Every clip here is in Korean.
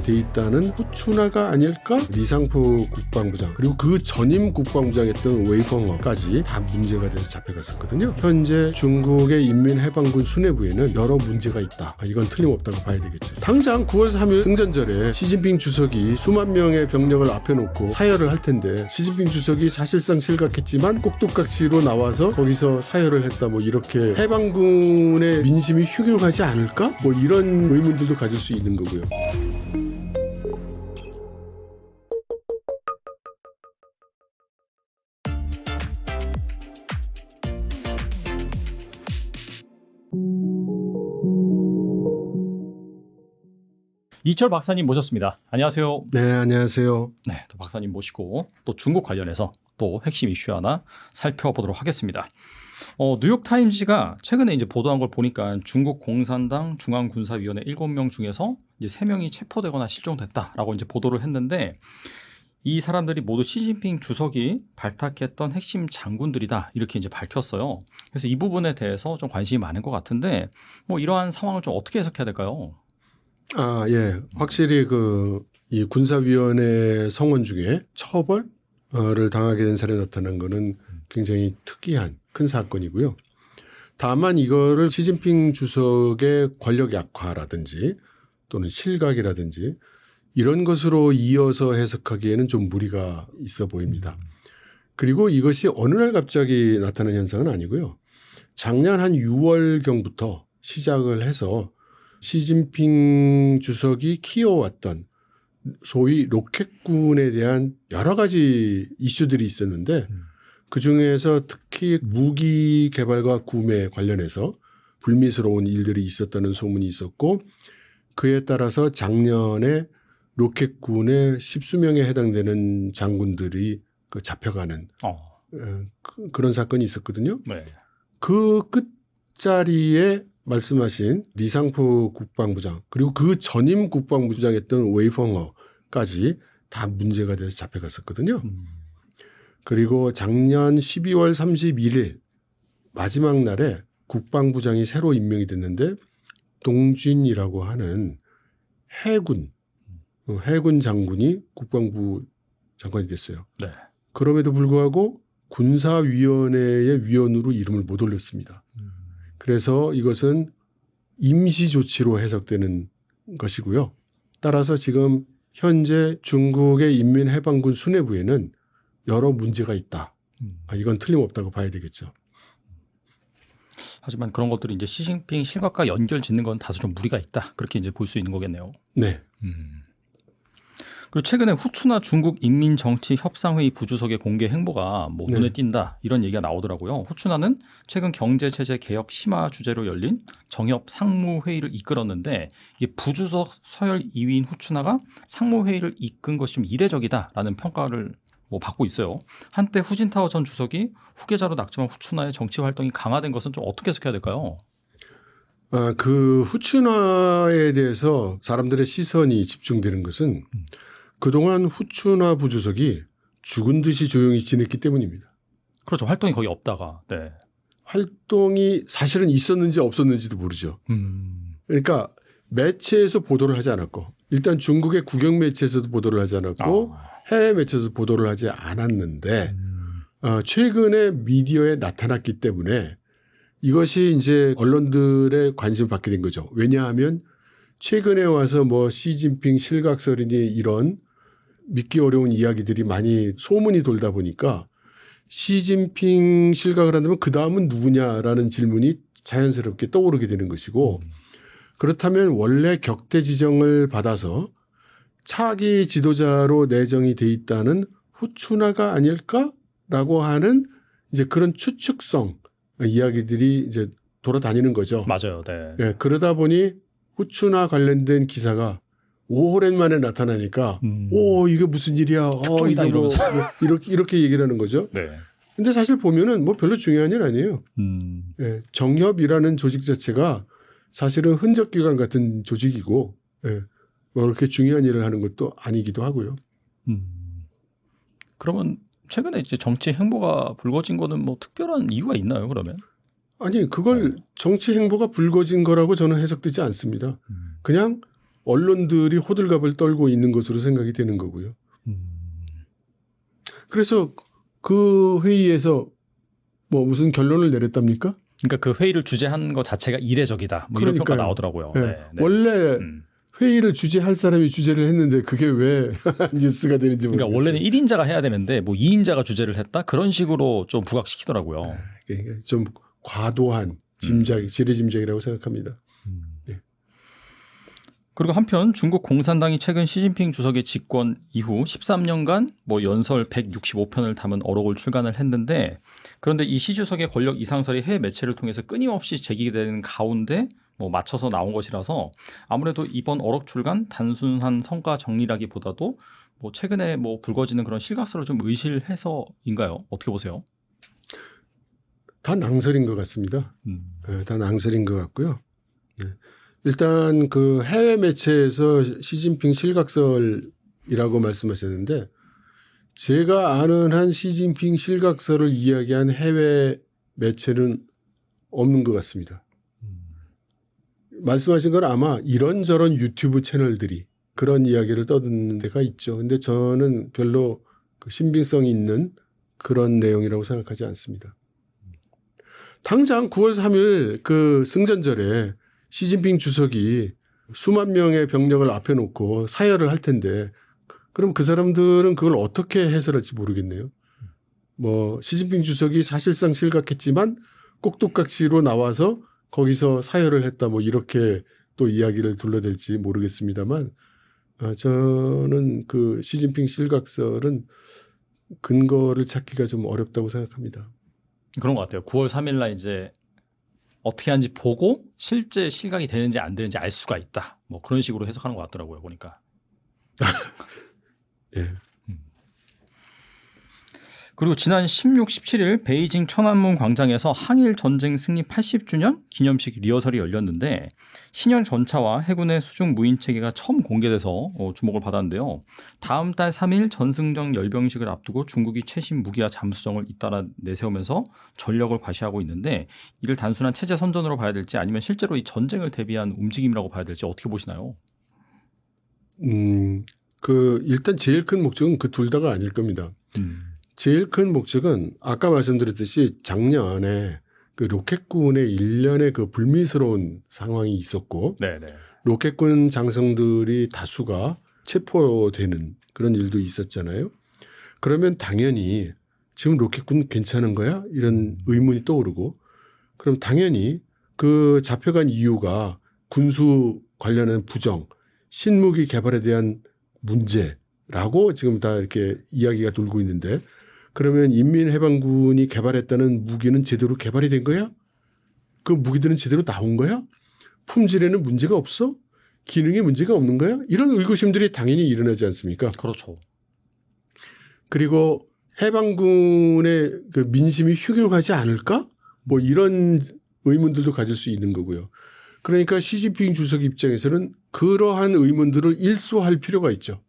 돼 있다는 후추나가 아닐까? 리상포 국방부장 그리고 그 전임 국방부장이었던 웨이펑어까지 다 문제가 돼서 잡혀갔었거든요. 현재 중국의 인민해방군 수뇌부에는 여러 문제가 있다. 이건 틀림없다고 봐야 되겠죠. 당장 9월 3일 승전절에 시진핑 주석이 수만 명의 병력을 앞에 놓고 사열을 할 텐데 시진핑 주석이 사실상 실각했지만 꼭두각시로 나와서 거기서 사열을 했다. 뭐 이렇게 해방군의 민심이 흉흉하지 않을까? 뭐 이런 의문들도 가질 수 있는 거고요. 이철 박사님 모셨습니다. 안녕하세요. 네, 안녕하세요. 네, 또 박사님 모시고 또 중국 관련해서 또 핵심 이슈 하나 살펴보도록 하겠습니다. 뉴욕타임즈가 최근에 이제 보도한 걸 보니까 중국 공산당 중앙군사위원회 7명 중에서 이제 3명이 체포되거나 실종됐다라고 이제 보도를 했는데 이 사람들이 모두 시진핑 주석이 발탁했던 핵심 장군들이다 이렇게 이제 밝혔어요. 그래서 이 부분에 대해서 좀 관심이 많은 것 같은데 뭐 이러한 상황을 좀 어떻게 해석해야 될까요? 예. 확실히 이 군사위원회 성원 중에 처벌을 당하게 된 사례가 나타난 거는 굉장히 특이한 큰 사건이고요. 다만 이거를 시진핑 주석의 권력 약화라든지 또는 실각이라든지 이런 것으로 이어서 해석하기에는 좀 무리가 있어 보입니다. 그리고 이것이 어느 날 갑자기 나타난 현상은 아니고요. 작년 한 6월경부터 시작을 해서 시진핑 주석이 키워왔던 소위 로켓군에 대한 여러 가지 이슈들이 있었는데 그중에서 특히 무기 개발과 구매 관련해서 불미스러운 일들이 있었다는 소문이 있었고 그에 따라서 작년에 로켓군의 10수명에 해당되는 장군들이 잡혀가는 그런 사건이 있었거든요. 네. 그 끝자리에 말씀하신 리상포 국방부장 그리고 그 전임 국방부장이었던 웨이펑어까지 다 문제가 돼서 잡혀갔었거든요. 그리고 작년 12월 31일 마지막 날에 국방부장이 새로 임명이 됐는데 동준이라고 하는 해군 장군이 국방부 장관이 됐어요. 네. 그럼에도 불구하고 군사위원회의 위원으로 이름을 못 올렸습니다. 그래서 이것은 임시 조치로 해석되는 것이고요. 따라서 지금 현재 중국의 인민해방군 수뇌부에는 여러 문제가 있다. 이건 틀림없다고 봐야 되겠죠. 하지만 그런 것들이 이제 시진핑 실각과 연결 짓는 건 다소 좀 무리가 있다. 그렇게 이제 볼 수 있는 거겠네요. 네. 그리고 최근에 후추나 중국 인민정치협상회의 부주석의 공개 행보가 뭐 눈에 띈다 이런 얘기가 나오더라고요. 후추나는 최근 경제체제 개혁 심화 주제로 열린 정협 상무회의를 이끌었는데 이게 부주석 서열 2위인 후추나가 상무회의를 이끈 것이 좀 이례적이다라는 평가를 뭐 받고 있어요. 한때 후진타오 전 주석이 후계자로 낙점한 후추나의 정치 활동이 강화된 것은 좀 어떻게 해석해야 될까요? 그 후추나에 대해서 사람들의 시선이 집중되는 것은 그동안 후추나 부주석이 죽은 듯이 조용히 지냈기 때문입니다. 그렇죠. 활동이 거의 없다가. 네. 활동이 사실은 있었는지 없었는지도 모르죠. 그러니까 매체에서 보도를 하지 않았고 일단 중국의 국영 매체에서도 보도를 하지 않았고 해외 매체에서 보도를 하지 않았는데 최근에 미디어에 나타났기 때문에 이것이 이제 언론들의 관심을 받게 된 거죠. 왜냐하면 최근에 와서 뭐 시진핑 실각설이니 이런 믿기 어려운 이야기들이 많이 소문이 돌다 보니까 시진핑 실각을 한다면 그 다음은 누구냐라는 질문이 자연스럽게 떠오르게 되는 것이고 그렇다면 원래 격퇴 지정을 받아서 차기 지도자로 내정이 돼 있다는 후추나가 아닐까라고 하는 이제 그런 추측성 이야기들이 이제 돌아다니는 거죠. 맞아요. 네. 예, 그러다 보니 후추나 관련된 기사가 오랜만에 나타나니까 이게 무슨 일이야? 특종이다 이러면서 이렇게 얘기를 하는 거죠. 네. 근데 사실 보면은 뭐 별로 중요한 일 아니에요. 예, 정협이라는 조직 자체가 사실은 흔적기관 같은 조직이고 예, 뭐 그렇게 중요한 일을 하는 것도 아니기도 하고요. 그러면 최근에 이제 정치 행보가 불거진 거는 뭐 특별한 이유가 있나요? 그러면? 아니 그걸 정치 행보가 불거진 거라고 저는 해석되지 않습니다. 그냥 언론들이 호들갑을 떨고 있는 것으로 생각이 되는 거고요. 그래서 그 회의에서 뭐 무슨 결론을 내렸답니까? 그러니까 그 회의를 주재한 것 자체가 이례적이다. 뭐 이런 평가 그러니까요. 나오더라고요. 네. 네, 네. 원래 회의를 주재할 사람이 주재를 했는데 그게 왜 뉴스가 되는지 모르겠어요. 그러니까 원래는 1인자가 해야 되는데 뭐 2인자가 주재를 했다? 그런 식으로 좀 부각시키더라고요. 그러니까 좀 과도한 지레짐작이라고 생각합니다. 네. 그리고 한편 중국 공산당이 최근 시진핑 주석의 집권 이후 13년간 뭐 연설 165편을 담은 어록을 출간을 했는데, 그런데 이 시 주석의 권력 이상설이 해외 매체를 통해서 끊임없이 제기되는 가운데 뭐 맞춰서 나온 것이라서 아무래도 이번 어록 출간 단순한 성과 정리라기보다도 뭐 최근에 뭐 불거지는 그런 실각설을 좀 의실해서인가요? 어떻게 보세요? 다 낭설인 것 같습니다. 네, 다 낭설인 것 같고요. 네. 일단 그 해외 매체에서 시진핑 실각설이라고 말씀하셨는데, 제가 아는 한 시진핑 실각설을 이야기한 해외 매체는 없는 것 같습니다. 말씀하신 건 아마 이런저런 유튜브 채널들이 그런 이야기를 떠드는 데가 있죠. 근데 저는 별로 그 신빙성이 있는 그런 내용이라고 생각하지 않습니다. 당장 9월 3일 그 승전절에 시진핑 주석이 수만 명의 병력을 앞에 놓고 사열을 할 텐데, 그럼 그 사람들은 그걸 어떻게 해설할지 모르겠네요. 뭐 시진핑 주석이 사실상 실각했지만 꼭두각시로 나와서 거기서 사열을 했다, 뭐 이렇게 또 이야기를 둘러댈지 모르겠습니다만, 저는 그 시진핑 실각설은 근거를 찾기가 좀 어렵다고 생각합니다. 그런 것 같아요. 9월 3일 날 이제 어떻게 하는지 보고 실제 실각이 되는지 안 되는지 알 수가 있다. 뭐 그런 식으로 해석하는 것 같더라고요, 보니까. 예. 그리고 지난 16, 17일 베이징 천안문 광장에서 항일 전쟁 승리 80주년 기념식 리허설이 열렸는데, 신형 전차와 해군의 수중 무인 체계가 처음 공개돼서 주목을 받았는데요. 다음 달 3일 전승정 열병식을 앞두고 중국이 최신 무기와 잠수정을 잇따라 내세우면서 전력을 과시하고 있는데, 이를 단순한 체제 선전으로 봐야 될지 아니면 실제로 이 전쟁을 대비한 움직임이라고 봐야 될지 어떻게 보시나요? 그 일단 제일 큰 목적은 그 둘 다가 아닐 겁니다. 제일 큰 목적은 아까 말씀드렸듯이 작년에 그 로켓군의 일련의 그 불미스러운 상황이 있었고, 네네. 로켓군 장성들이 다수가 체포되는 그런 일도 있었잖아요. 그러면 당연히 지금 로켓군 괜찮은 거야? 이런 의문이 떠오르고, 그럼 당연히 그 잡혀간 이유가 군수 관련한 부정, 신무기 개발에 대한 문제라고 지금 다 이렇게 이야기가 돌고 있는데, 그러면 인민해방군이 개발했다는 무기는 제대로 개발이 된 거야? 그 무기들은 제대로 나온 거야? 품질에는 문제가 없어? 기능에 문제가 없는 거야? 이런 의구심들이 당연히 일어나지 않습니까? 그렇죠. 그리고 해방군의 그 민심이 흉흉하지 않을까? 뭐 이런 의문들도 가질 수 있는 거고요. 그러니까 시진핑 주석 입장에서는 그러한 의문들을 일소할 필요가 있죠.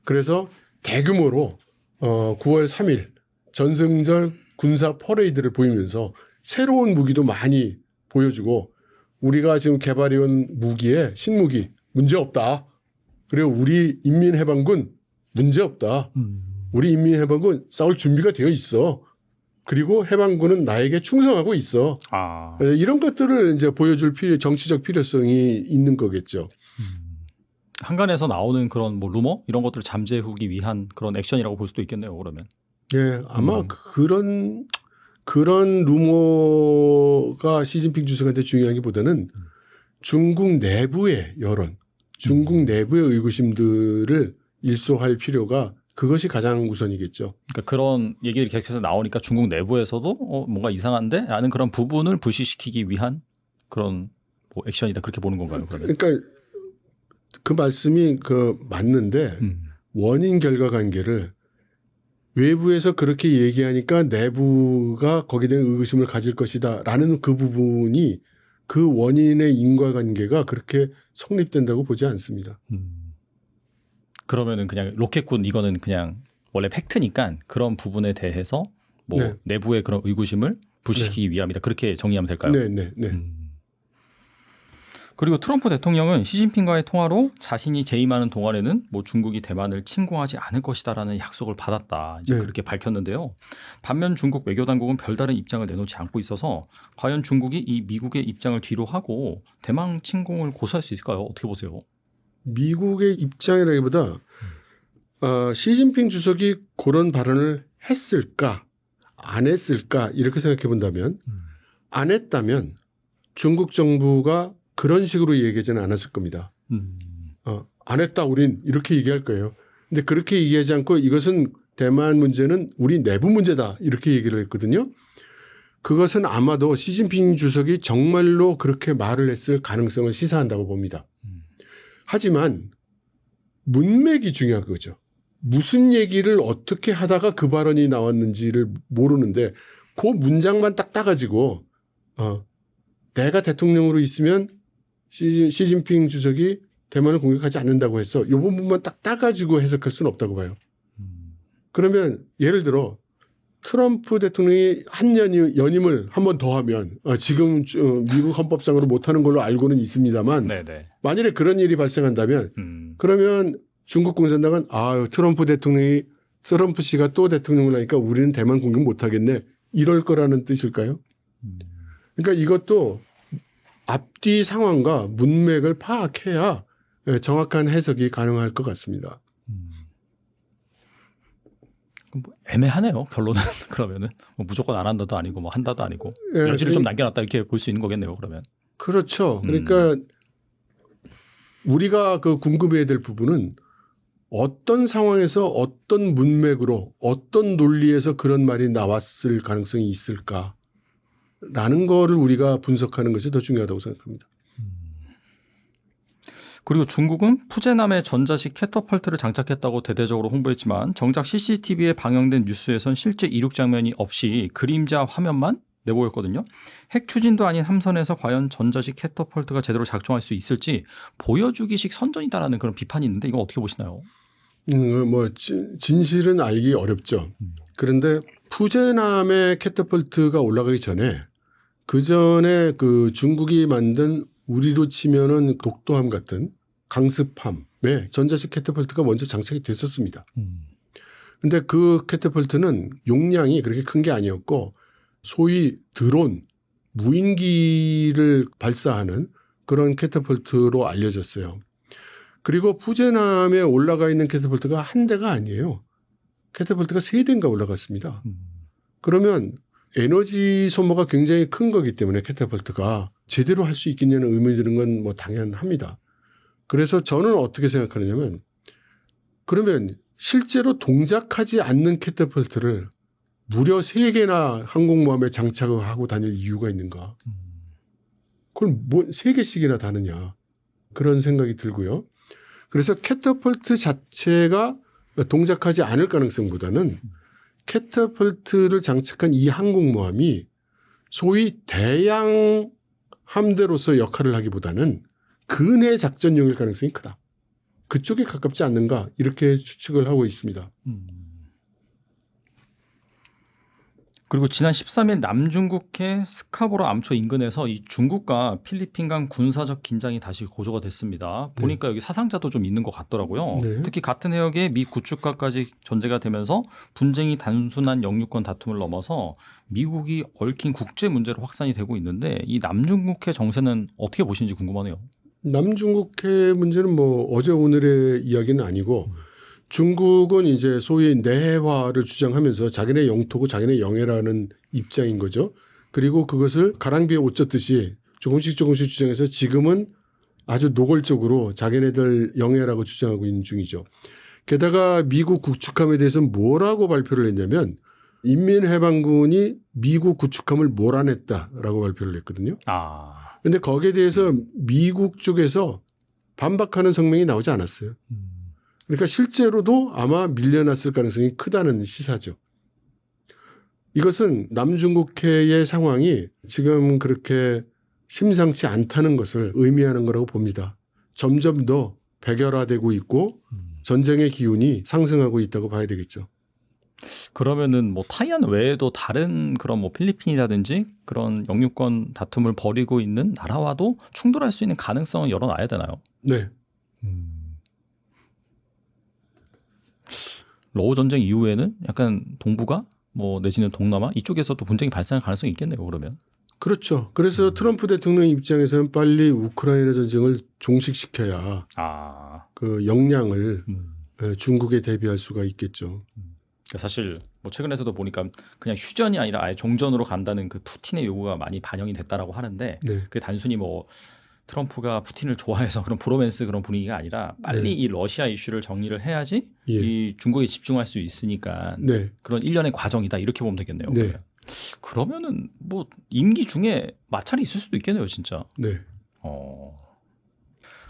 그래서 대규모로 9월 3일 전승절 군사 퍼레이드를 보이면서 새로운 무기도 많이 보여주고, 우리가 지금 개발해온 무기에 신무기 문제없다. 그리고 우리 인민해방군 문제없다. 우리 인민해방군 싸울 준비가 되어 있어. 그리고 해방군은 나에게 충성하고 있어. 이런 것들을 이제 보여줄 정치적 필요성이 있는 거겠죠. 한간에서 나오는 그런 뭐 루머 이런 것들을 잠재우기 위한 그런 액션이라고 볼 수도 있겠네요. 그러면. 예, 아마 그런 루머가 시진핑 주석한테 중요하기보다는 중국 내부의 여론, 중국 내부의 의구심들을 일소할 필요가, 그것이 가장 우선이겠죠. 그러니까 그런 얘기들이 계속해서 나오니까 중국 내부에서도 뭔가 이상한데? 라는 그런 부분을 불식시키기 위한 그런 뭐 액션이다. 그렇게 보는 건가요? 그러면? 그러니까 그 말씀이 맞는데, 원인 결과 관계를 외부에서 그렇게 얘기하니까 내부가 거기에 대한 의구심을 가질 것이다 라는 그 부분이, 그 원인의 인과관계가 그렇게 성립된다고 보지 않습니다. 그러면은 그냥 로켓군 이거는 그냥 원래 팩트니까 그런 부분에 대해서 뭐 네. 내부의 그런 의구심을 불식시키기 위함이다. 그렇게 정리하면 될까요? 네. 그리고 트럼프 대통령은 시진핑과의 통화로 자신이 재임하는 동안에는 뭐 중국이 대만을 침공하지 않을 것이다라는 약속을 받았다. 이제 네. 그렇게 밝혔는데요. 반면 중국 외교 당국은 별다른 입장을 내놓지 않고 있어서 과연 중국이 이 미국의 입장을 뒤로 하고 대만 침공을 고수할 수 있을까요? 어떻게 보세요? 미국의 입장이라기보다 시진핑 주석이 그런 발언을 했을까 안 했을까 이렇게 생각해 본다면 안 했다면 중국 정부가 그런 식으로 얘기하지는 않았을 겁니다. 안 했다 우린 이렇게 얘기할 거예요. 근데 그렇게 얘기하지 않고 이것은 대만 문제는 우리 내부 문제다 이렇게 얘기를 했거든요. 그것은 아마도 시진핑 주석이 정말로 그렇게 말을 했을 가능성을 시사한다고 봅니다. 하지만 문맥이 중요한 거죠. 무슨 얘기를 어떻게 하다가 그 발언이 나왔는지를 모르는데 그 문장만 딱 따가지고 내가 대통령으로 있으면 시진핑 주석이 대만을 공격하지 않는다고 해서 이 부분만 딱 따가지고 해석할 수는 없다고 봐요. 그러면 예를 들어 트럼프 대통령이 한 연임을 한 번 더 하면 지금 미국 헌법상으로 못하는 걸로 알고는 있습니다만 네네. 만일에 그런 일이 발생한다면 그러면 중국 공산당은 트럼프 씨가 또 대통령을 하니까 우리는 대만 공격 못하겠네 이럴 거라는 뜻일까요? 그러니까 이것도 앞뒤 상황과 문맥을 파악해야 정확한 해석이 가능할 것 같습니다. 뭐 애매하네요. 결론은 그러면은 뭐 무조건 안 한다도 아니고 뭐 한다도 아니고 여지를 좀 남겨놨다 이렇게 볼 수 있는 거겠네요. 그러면. 그렇죠. 그러니까 우리가 그 궁금해야 될 부분은 어떤 상황에서 어떤 문맥으로 어떤 논리에서 그런 말이 나왔을 가능성이 있을까라는 거를 우리가 분석하는 것이 더 중요하다고 생각합니다. 그리고 중국은 푸제남에 전자식 캐터펄트를 장착했다고 대대적으로 홍보했지만 정작 CCTV에 방영된 뉴스에선 실제 이륙 장면이 없이 그림자 화면만 내보였거든요. 핵 추진도 아닌 함선에서 과연 전자식 캐터펄트가 제대로 작동할 수 있을지 보여주기식 선전이다라는 그런 비판이 있는데 이거 어떻게 보시나요? 진실은 알기 어렵죠. 그런데 푸제남의 캐터펄트가 올라가기 전에 그 전에 그 중국이 만든 우리로 치면은 독도함 같은 강습함에 전자식 캐터펄트가 먼저 장착이 됐었습니다. 근데 그 캐터펄트는 용량이 그렇게 큰 게 아니었고 소위 드론, 무인기를 발사하는 그런 캐터펄트로 알려졌어요. 그리고 푸제남에 올라가 있는 캐터펄트가 한 대가 아니에요. 캐터펄트가 3대인가 올라갔습니다. 그러면 에너지 소모가 굉장히 큰 거기 때문에 캐터펄트가 제대로 할 수 있겠냐는 의문이 드는 건 뭐 당연합니다. 그래서 저는 어떻게 생각하느냐면 그러면 실제로 동작하지 않는 캐터펄트를 무려 3개나 항공모함에 장착을 하고 다닐 이유가 있는가? 그걸 뭐 3개씩이나 다느냐? 그런 생각이 들고요. 그래서 캐터펄트 자체가 동작하지 않을 가능성보다는 캐터펄트를 장착한 이 항공모함이 소위 대양 함대로서 역할을 하기보다는 근해 작전용일 가능성이 크다. 그쪽에 가깝지 않는가 이렇게 추측을 하고 있습니다. 그리고 지난 13일 남중국해 스카보로 암초 인근에서 이 중국과 필리핀 간 군사적 긴장이 다시 고조가 됐습니다. 보니까 여기 사상자도 좀 있는 것 같더라고요. 네. 특히 같은 해역에 미 구축과까지 전제가 되면서 분쟁이 단순한 영유권 다툼을 넘어서 미국이 얽힌 국제 문제로 확산이 되고 있는데 이 남중국해 정세는 어떻게 보시는지 궁금하네요. 남중국해 문제는 뭐 어제 오늘의 이야기는 아니고 중국은 이제 소위 내해화를 주장하면서 자기네 영토고 자기네 영해라는 입장인 거죠. 그리고 그것을 가랑비에 옷 젖듯이 조금씩 주장해서 지금은 아주 노골적으로 자기네들 영해라고 주장하고 있는 중이죠. 게다가 미국 구축함에 대해서 뭐라고 발표를 했냐면 인민해방군이 미국 구축함을 몰아냈다라고 발표를 했거든요. 그런데 거기에 대해서 미국 쪽에서 반박하는 성명이 나오지 않았어요. 그러니까 실제로도 아마 밀려났을 가능성이 크다는 시사죠. 이것은 남중국해의 상황이 지금 그렇게 심상치 않다는 것을 의미하는 거라고 봅니다. 점점 더 백열화되고 있고 전쟁의 기운이 상승하고 있다고 봐야 되겠죠. 그러면은 뭐 타이완 외에도 다른 그런 뭐 필리핀이라든지 그런 영유권 다툼을 벌이고 있는 나라와도 충돌할 수 있는 가능성은 열어놔야 되나요? 네. 러우 전쟁 이후에는 약간 동북아 뭐 내지는 동남아 이쪽에서도 분쟁이 발생할 가능성이 있겠네요. 그러면. 그렇죠. 그래서 트럼프 대통령 입장에서는 빨리 우크라이나 전쟁을 종식시켜야 아, 그 역량을 중국에 대비할 수가 있겠죠. 그러니까 사실 뭐 최근에서도 보니까 그냥 휴전이 아니라 아예 종전으로 간다는 그 푸틴의 요구가 많이 반영이 됐다라고 하는데 네. 그게 단순히 뭐 트럼프가 푸틴을 좋아해서 그런 브로맨스 그런 분위기가 아니라 빨리 네. 이 러시아 이슈를 정리를 해야지 예. 이 중국에 집중할 수 있으니까 네. 그런 일련의 과정이다 이렇게 보면 되겠네요. 네. 그러면은 뭐 임기 중에 마찰이 있을 수도 있겠네요, 진짜. 네.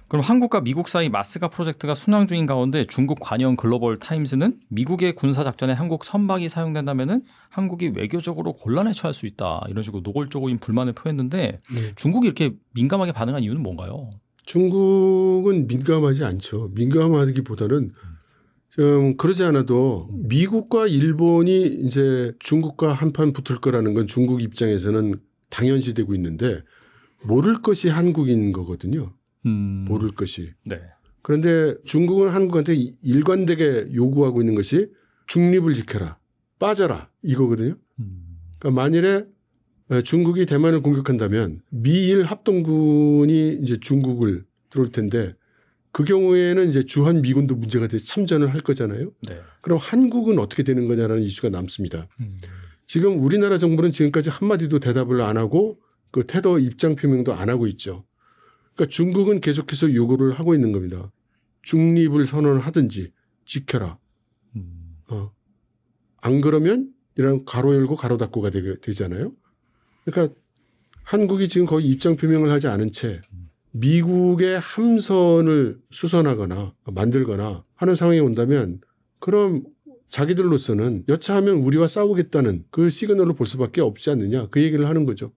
그럼 한국과 미국 사이 마스가 프로젝트가 순항 중인 가운데 중국 관영 글로벌 타임스는 미국의 군사 작전에 한국 선박이 사용된다면은 한국이 외교적으로 곤란에 처할 수 있다 이런 식으로 노골적인 불만을 표했는데 네. 중국이 이렇게 민감하게 반응한 이유는 뭔가요? 중국은 민감하지 않죠. 민감하기보다는 좀 그러지 않아도 미국과 일본이 이제 중국과 한판 붙을 거라는 건 중국 입장에서는 당연시되고 있는데 모를 것이 한국인 거거든요. 모를 것이. 네. 그런데 중국은 한국한테 일관되게 요구하고 있는 것이 중립을 지켜라. 빠져라. 이거거든요. 그러니까 만일에 중국이 대만을 공격한다면 미일 합동군이 이제 중국을 들어올 텐데 그 경우에는 이제 주한 미군도 문제가 돼서 참전을 할 거잖아요. 네. 그럼 한국은 어떻게 되는 거냐라는 이슈가 남습니다. 지금 우리나라 정부는 지금까지 한마디도 대답을 안 하고 그 태도 입장 표명도 안 하고 있죠. 그러니까 중국은 계속해서 요구를 하고 있는 겁니다. 중립을 선언하든지 지켜라. 안 그러면 이런 가로 열고 가로 닫고가 되잖아요. 그러니까 한국이 지금 거의 입장 표명을 하지 않은 채 미국의 함선을 수선하거나 만들거나 하는 상황이 온다면 그럼 자기들로서는 여차하면 우리와 싸우겠다는 그 시그널을 볼 수밖에 없지 않느냐 그 얘기를 하는 거죠.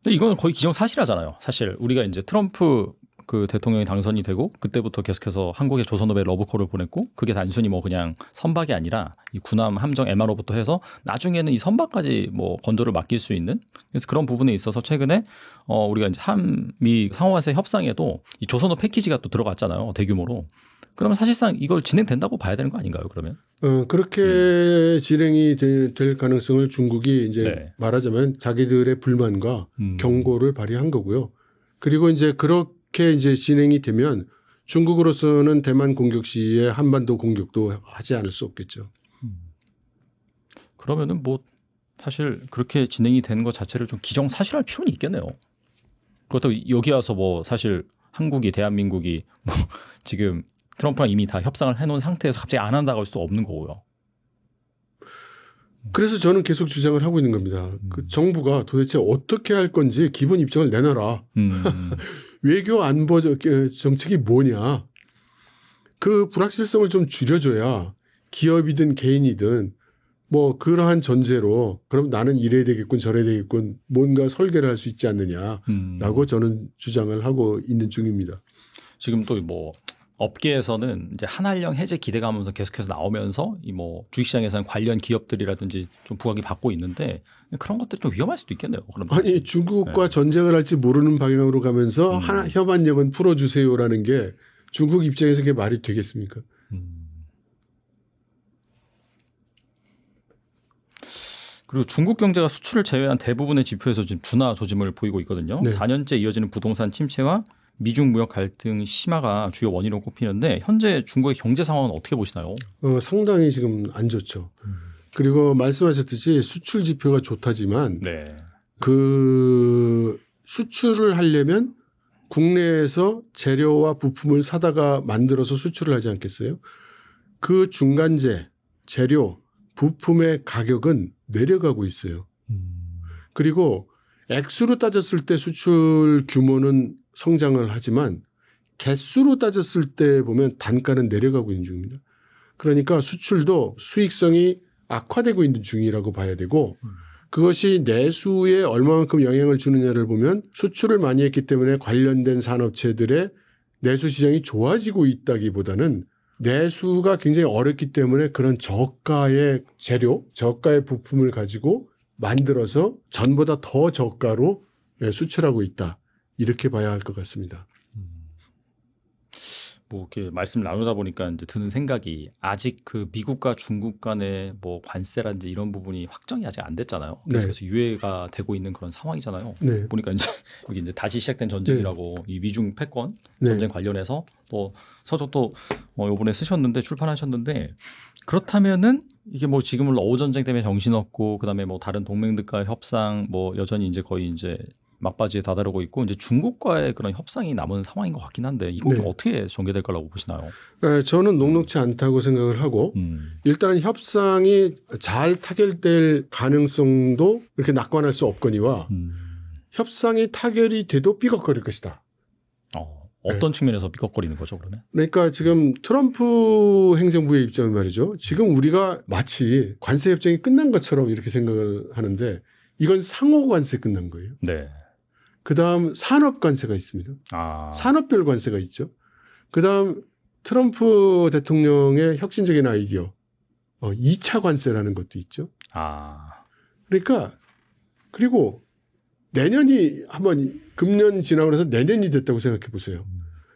근데 이건 거의 기정사실하잖아요. 사실 우리가 이제 트럼프 그 대통령이 당선이 되고 그때부터 계속해서 한국에 조선업에 러브콜을 보냈고 그게 단순히 뭐 그냥 선박이 아니라 이 군함 함정 MRO부터 해서 나중에는 이 선박까지 뭐 건조를 맡길 수 있는 그래서 그런 부분에 있어서 최근에 우리가 이제 한미 상호화세 협상에도 이 조선업 패키지가 또 들어갔잖아요. 대규모로. 그러면 사실상 이걸 진행된다고 봐야 되는 거 아닌가요? 그러면? 그렇게 진행이 될 가능성을 중국이 이제 네. 말하자면 자기들의 불만과 경고를 발휘한 거고요. 그리고 이제 그렇게 이제 진행이 되면 중국으로서는 대만 공격 시에 한반도 공격도 하지 않을 수 없겠죠. 그러면은 뭐 사실 그렇게 진행이 되는 것 자체를 좀 기정사실할 필요는 있겠네요. 그렇다고 여기 와서 뭐 사실 한국이 대한민국이 뭐 지금 트럼프랑 이미 다 협상을 해놓은 상태에서 갑자기 안 한다고 할 수도 없는 거고요. 그래서 저는 계속 주장을 하고 있는 겁니다. 그 정부가 도대체 어떻게 할 건지 기본 입장을 내놔라. 외교 안보 정책이 뭐냐. 그 불확실성을 좀 줄여줘야 기업이든 개인이든 뭐 그러한 전제로 그럼 나는 이래야 되겠군 저래야 되겠군 뭔가 설계를 할 수 있지 않느냐라고 저는 주장을 하고 있는 중입니다. 지금 또 뭐 업계에서는 이제 한한령 해제 기대감으로 계속해서 나오면서 이 뭐 주식시장에서는 관련 기업들이라든지 좀 부각이 받고 있는데 그런 것들 좀 위험할 수도 있겠네요. 그럼 아니 중국과 전쟁을 할지 모르는 방향으로 가면서 협안력은 풀어주세요라는 게 중국 입장에서 그게 말이 되겠습니까? 그리고 중국 경제가 수출을 제외한 대부분의 지표에서 지금 둔화 조짐을 보이고 있거든요. 네. 4년째 이어지는 부동산 침체와 미중 무역 갈등 심화가 주요 원인으로 꼽히는데 현재 중국의 경제 상황은 어떻게 보시나요? 상당히 지금 안 좋죠. 그리고 말씀하셨듯이 수출 지표가 좋다지만 네. 그 수출을 하려면 국내에서 재료와 부품을 사다가 만들어서 수출을 하지 않겠어요? 그 중간재, 재료, 부품의 가격은 내려가고 있어요. 그리고 액수로 따졌을 때 수출 규모는 성장을 하지만 개수로 따졌을 때 보면 단가는 내려가고 있는 중입니다. 그러니까 수출도 수익성이 악화되고 있는 중이라고 봐야 되고 그것이 내수에 얼마만큼 영향을 주느냐를 보면 수출을 많이 했기 때문에 관련된 산업체들의 내수 시장이 좋아지고 있다기보다는 내수가 굉장히 어렵기 때문에 그런 저가의 재료, 저가의 부품을 가지고 만들어서 전보다 더 저가로 수출하고 있다. 이렇게 봐야 할 것 같습니다. 뭐 이렇게 말씀 나누다 보니까 이제 드는 생각이 아직 그 미국과 중국 간의 뭐 관세라든지 이런 부분이 확정이 아직 안 됐잖아요. 계속해서 유예가 되고 있는 그런 상황이잖아요. 네. 보니까 이제 여기 이제 다시 시작된 전쟁이라고 이 미중 패권 네. 전쟁 관련해서 또 서적도 이번에 쓰셨는데 출판하셨는데 그렇다면은 이게 뭐 지금은 어우 전쟁 때문에 정신없고 그다음에 뭐 다른 동맹들과 협상 뭐 여전히 이제 거의 이제 막바지에 다다르고 있고 이제 중국과의 그런 협상이 남은 상황인 것 같긴 한데 이건 좀 네. 어떻게 전개될 거라고 보시나요? 저는 녹록지 않다고 생각을 하고 일단 협상이 잘 타결될 가능성도 그렇게 낙관할 수 없거니와 협상이 타결이 돼도 삐걱거릴 것이다. 어떤 측면에서 삐걱거리는 거죠, 그러면? 그러니까 지금 트럼프 행정부의 입장은 말이죠. 지금 우리가 마치 관세 협정이 끝난 것처럼 이렇게 생각을 하는데 이건 상호 관세 끝난 거예요. 네. 그다음 산업 관세가 있습니다. 산업별 관세가 있죠. 그다음 트럼프 대통령의 혁신적인 아이디어 2차 관세라는 것도 있죠. 그러니까 그리고 내년이 한번 금년 지나고 나서 내년이 됐다고 생각해 보세요.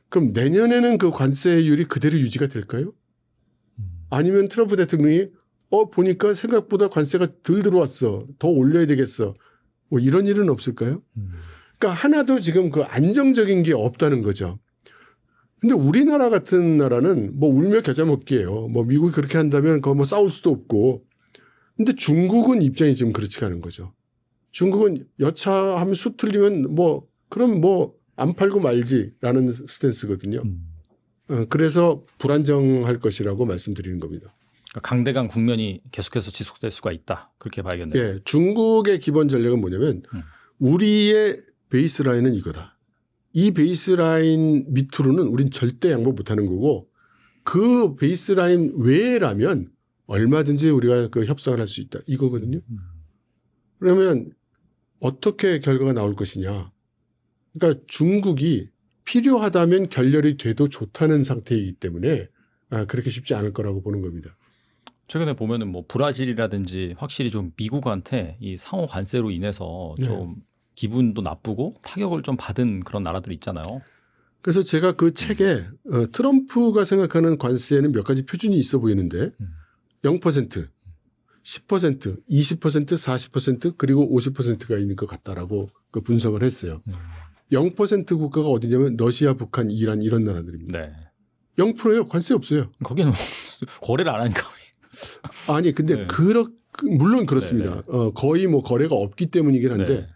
그럼 내년에는 그 관세율이 그대로 유지가 될까요? 아니면 트럼프 대통령이 보니까 생각보다 관세가 덜 들어왔어. 더 올려야 되겠어. 뭐 이런 일은 없을까요? 그러니까 하나도 지금 그 안정적인 게 없다는 거죠. 근데 우리나라 같은 나라는 뭐 울며 겨자 먹기예요. 뭐 미국이 그렇게 한다면 그거 뭐 싸울 수도 없고. 근데 중국은 입장이 지금 그렇지가 않은 거죠. 중국은 여차하면 수 틀리면 뭐 그럼 뭐 안 팔고 말지라는 스탠스거든요. 그래서 불안정할 것이라고 말씀드리는 겁니다. 그러니까 강대강 국면이 계속해서 지속될 수가 있다. 그렇게 봐야겠네요. 예, 중국의 기본 전략은 뭐냐면 우리의 베이스라인은 이거다. 이 베이스라인 밑으로는 우린 절대 양보 못하는 거고 그 베이스라인 외라면 얼마든지 우리가 그 협상을 할 수 있다. 이거거든요. 그러면 어떻게 결과가 나올 것이냐. 그러니까 중국이 필요하다면 결렬이 돼도 좋다는 상태이기 때문에 그렇게 쉽지 않을 거라고 보는 겁니다. 최근에 보면은 뭐 브라질이라든지 확실히 좀 미국한테 이 상호 관세로 인해서 좀 기분도 나쁘고 타격을 좀 받은 그런 나라들 있잖아요. 그래서 제가 그 책에 트럼프가 생각하는 관세에는 몇 가지 표준이 있어 보이는데 0%, 10%, 20%, 40% 그리고 50%가 있는 것 같다라고 그 분석을 했어요. 0% 국가가 어디냐면 러시아, 북한, 이란 이런 나라들입니다. 네. 0%예요. 관세 없어요. 거기는 거래를 안 하니까. 아니 근데 물론 그렇습니다. 거의 뭐 거래가 없기 때문이긴 한데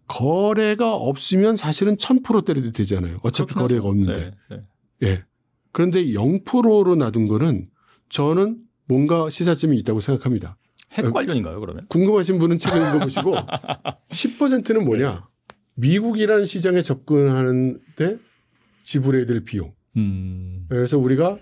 거래가 없으면 사실은 1000% 때려도 되잖아요. 어차피 거래가 없는데. 예. 그런데 0%로 놔둔 거는 저는 뭔가 시사점이 있다고 생각합니다. 핵 관련인가요, 그러면? 궁금하신 분은 책을 읽어보시고 10%는 뭐냐? 미국이라는 시장에 접근하는데 지불해야 될 비용. 그래서 우리가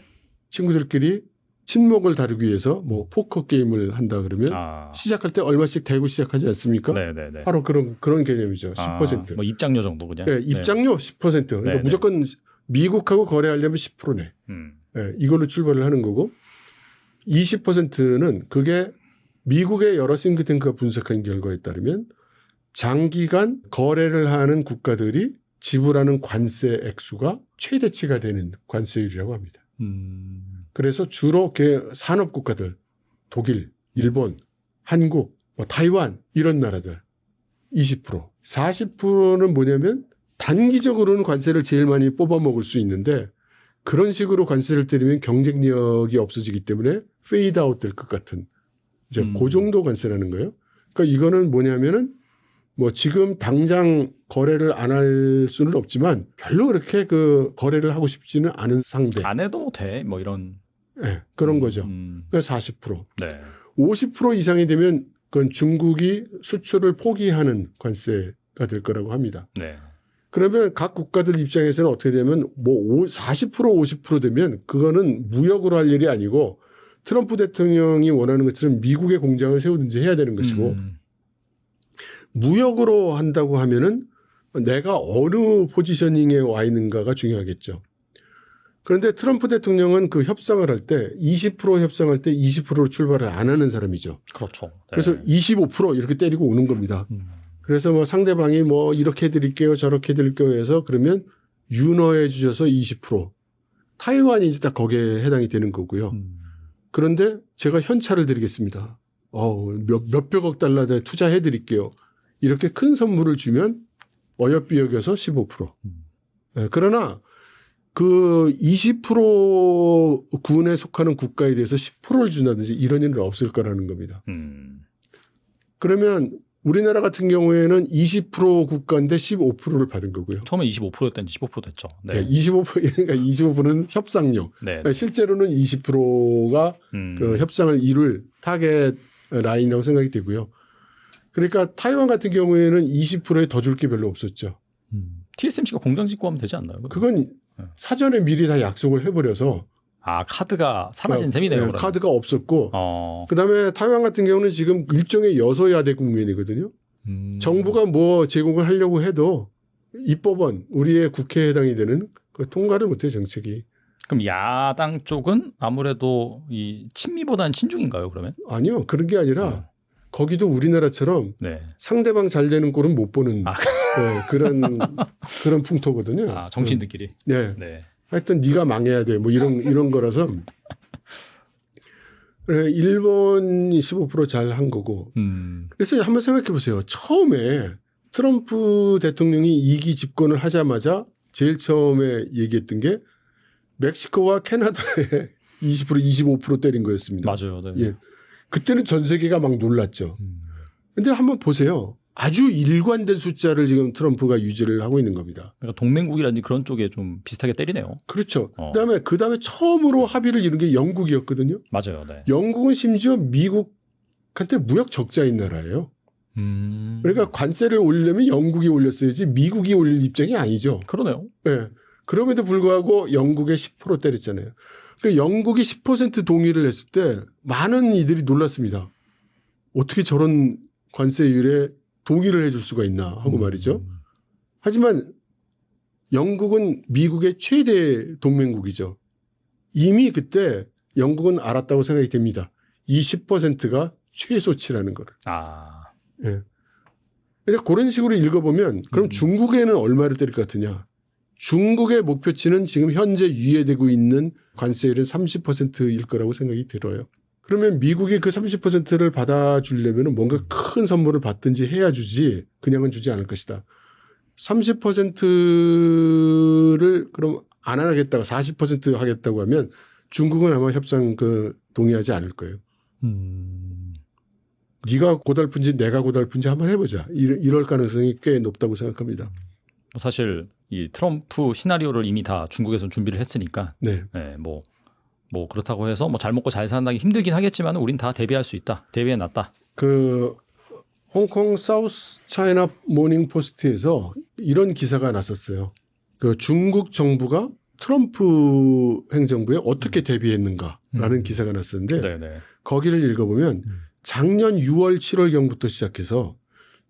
친구들끼리 친목을 다루기 위해서 뭐 포커 게임을 한다 그러면 시작할 때 얼마씩 대고 시작하지 않습니까? 네네네. 바로 그런 개념이죠. 10%. 뭐 입장료 정도 그냥. 네, 입장료 10%. 그러니까 네네. 무조건 미국하고 거래하려면 10%네. 네, 이걸로 출발을 하는 거고 20%는 그게 미국의 여러 싱크탱크가 분석한 결과에 따르면 장기간 거래를 하는 국가들이 지불하는 관세 액수가 최대치가 되는 관세율이라고 합니다. 그래서 주로 산업 국가들, 독일, 일본, 한국, 타이완 이런 나라들 20%. 40%는 뭐냐면 단기적으로는 관세를 제일 많이 뽑아 먹을 수 있는데 그런 식으로 관세를 때리면 경쟁력이 없어지기 때문에 페이드 아웃 될 것 같은 이제 그 정도 관세라는 거예요. 그러니까 이거는 뭐냐면은 뭐 지금 당장 거래를 안 할 수는 없지만 별로 그렇게 그 거래를 하고 싶지는 않은 상대. 안 해도 돼. 뭐 이런. 네, 그런 거죠. 그러니까 40%. 네. 50% 이상이 되면 그건 중국이 수출을 포기하는 관세가 될 거라고 합니다. 네. 그러면 각 국가들 입장에서는 어떻게 되면 뭐 40% 50% 되면 그거는 무역으로 할 일이 아니고 트럼프 대통령이 원하는 것처럼 미국의 공장을 세우든지 해야 되는 것이고 무역으로 한다고 하면은 내가 어느 포지셔닝에 와 있는가가 중요하겠죠. 그런데 트럼프 대통령은 그 협상을 할 때 20% 협상할 때 20%로 출발을 안 하는 사람이죠. 그렇죠. 네. 그래서 25% 이렇게 때리고 오는 겁니다. 그래서 뭐 상대방이 뭐 이렇게 해드릴게요, 저렇게 해드릴게요 해서 그러면 윤허해 주셔서 20%. 타이완이 이제 딱 거기에 해당이 되는 거고요. 그런데 제가 현찰을 드리겠습니다. 몇백억 달러에 투자해 드릴게요. 이렇게 큰 선물을 주면 어여삐 여겨서 15%. 네, 그러나 그 20% 군에 속하는 국가에 대해서 10%를 준다든지 이런 일은 없을 거라는 겁니다. 그러면 우리나라 같은 경우에는 20% 국가인데 15%를 받은 거고요. 처음에 25%였다는 15% 됐죠. 네. 네, 25%는 협상료. 네. 실제로는 20%가 그 협상을 이룰 타겟 라인이라고 생각이 되고요. 그러니까 타이완 같은 경우에는 20%에 더 줄 게 별로 없었죠. TSMC가 공장 짓고 하면 되지 않나요? 그건 사전에 미리 다 약속을 해버려서 카드가 사라진 셈이네요. 네, 그러면. 카드가 없었고 그다음에 타이완 같은 경우는 지금 일종의 여소야대 국면이거든요. 정부가 뭐 제공을 하려고 해도 입법원 우리의 국회에 해당이 되는 그 통과를 못해요 정책이. 그럼 야당 쪽은 아무래도 이 친미보다는 친중인가요? 그러면? 아니요 그런 게 아니라 거기도 우리나라처럼 네. 상대방 잘 되는 꼴은 못 보는 네, 그런 풍토거든요. 정치인들끼리. 네. 네. 하여튼 네가 망해야 돼. 뭐 이런 거라서 일본이 15% 잘 한 거고. 그래서 한번 생각해 보세요. 처음에 트럼프 대통령이 2기 집권을 하자마자 제일 처음에 얘기했던 게 멕시코와 캐나다에 20% 25% 때린 거였습니다. 맞아요. 네. 예. 그때는 전 세계가 막 놀랐죠. 근데 한번 보세요. 아주 일관된 숫자를 지금 트럼프가 유지를 하고 있는 겁니다. 그러니까 동맹국이라든지 그런 쪽에 좀 비슷하게 때리네요. 그렇죠. 그다음에 처음으로 합의를 이룬 게 영국이었거든요. 맞아요. 네. 영국은 심지어 미국한테 무역 적자인 나라예요. 그러니까 관세를 올리려면 영국이 올렸어야지 미국이 올릴 입장이 아니죠. 그러네요. 네. 그럼에도 불구하고 영국에 10% 때렸잖아요. 그러니까 영국이 10% 동의를 했을 때 많은 이들이 놀랐습니다. 어떻게 저런 관세율에 동의를 해줄 수가 있나 하고 말이죠. 하지만 영국은 미국의 최대 동맹국이죠. 이미 그때 영국은 알았다고 생각이 됩니다. 이 10%가 최소치라는 거를. 예. 그러니까 그런 식으로 읽어보면 그럼 중국에는 얼마를 때릴 것 같으냐. 중국의 목표치는 지금 현재 유예되고 있는 관세율은 30%일 거라고 생각이 들어요. 그러면 미국이 그 30%를 받아주려면 뭔가 큰 선물을 받든지 해야 주지 그냥은 주지 않을 것이다. 30%를 그럼 안 하겠다고 40% 하겠다고 하면 중국은 아마 협상 동의하지 않을 거예요. 네가 고달픈지 내가 고달픈지 한번 해보자. 이럴 가능성이 꽤 높다고 생각합니다. 사실 이 트럼프 시나리오를 이미 다 중국에서는 준비를 했으니까 네. 네, 뭐 그렇다고 해서 뭐 잘 먹고 잘 산다기 힘들긴 하겠지만 우린 다 대비할 수 있다. 대비해 놨다. 그 홍콩 사우스 차이나 모닝 포스트에서 이런 기사가 났었어요. 그 중국 정부가 트럼프 행정부에 어떻게 대비했는가라는 기사가 났었는데 네네. 거기를 읽어보면 작년 6월 7월경부터 시작해서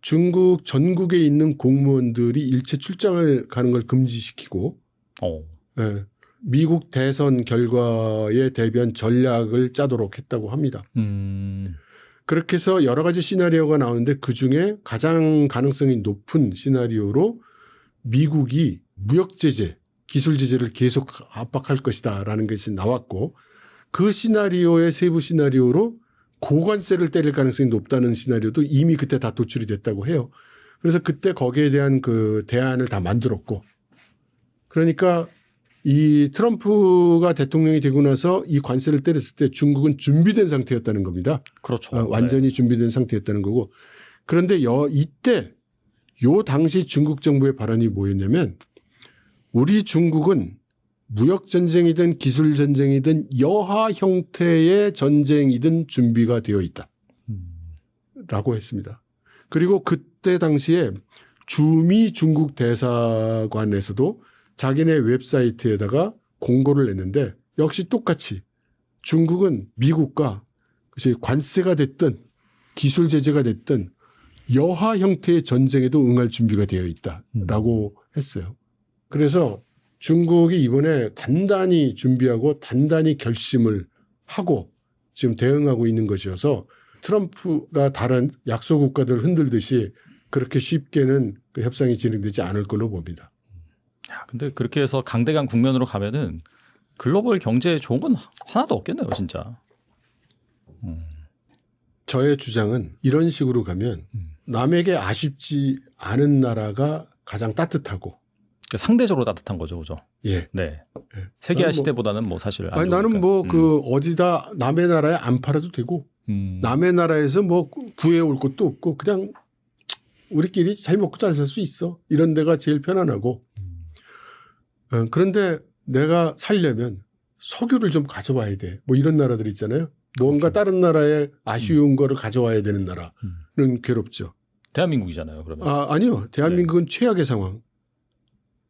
중국 전국에 있는 공무원들이 일체 출장을 가는 걸 금지시키고 예, 미국 대선 결과에 대비한 전략을 짜도록 했다고 합니다. 그렇게 해서 여러 가지 시나리오가 나오는데 그중에 가장 가능성이 높은 시나리오로 미국이 무역 제재, 기술 제재를 계속 압박할 것이다라는 것이 나왔고 그 시나리오의 세부 시나리오로 고관세를 때릴 가능성이 높다는 시나리오도 이미 그때 다 도출이 됐다고 해요. 그래서 그때 거기에 대한 그 대안을 다 만들었고 그러니까 이 트럼프가 대통령이 되고 나서 이 관세를 때렸을 때 중국은 준비된 상태였다는 겁니다. 그렇죠. 완전히 준비된 상태였다는 거고 그런데 이때 요 당시 중국 정부의 발언이 뭐였냐면 우리 중국은 무역 전쟁이든 기술 전쟁이든 여하 형태의 전쟁이든 준비가 되어 있다. 라고 했습니다. 그리고 그때 당시에 주미 중국 대사관에서도 자기네 웹사이트에다가 공고를 냈는데 역시 똑같이 중국은 미국과 관세가 됐든 기술 제재가 됐든 여하 형태의 전쟁에도 응할 준비가 되어 있다라고 했어요. 그래서 중국이 이번에 단단히 준비하고 단단히 결심을 하고 지금 대응하고 있는 것이어서 트럼프가 다른 약소 국가들을 흔들듯이 그렇게 쉽게는 그 협상이 진행되지 않을 걸로 봅니다. 야, 근데 그렇게 해서 강대강 국면으로 가면은 글로벌 경제에 좋은 건 하나도 없겠네요, 진짜. 저의 주장은 이런 식으로 가면 남에게 아쉽지 않은 나라가 가장 따뜻하고 상대적으로 따뜻한 거죠, 그죠? 예. 네. 예. 세계화 나는 시대보다는 뭐 사실 안 아니, 나는 좋으니까. 뭐 그 어디다 남의 나라에 안 팔아도 되고 남의 나라에서 뭐 구해올 것도 없고 그냥 우리끼리 잘 먹고 잘 살 수 있어. 이런 데가 제일 편안하고. 그런데 내가 살려면 석유를 좀 가져와야 돼. 뭐 이런 나라들 있잖아요. 뭔가 그렇죠. 다른 나라에 아쉬운 거를 가져와야 되는 나라는 괴롭죠. 대한민국이잖아요, 그러면. 아니요. 대한민국은 최악의 상황.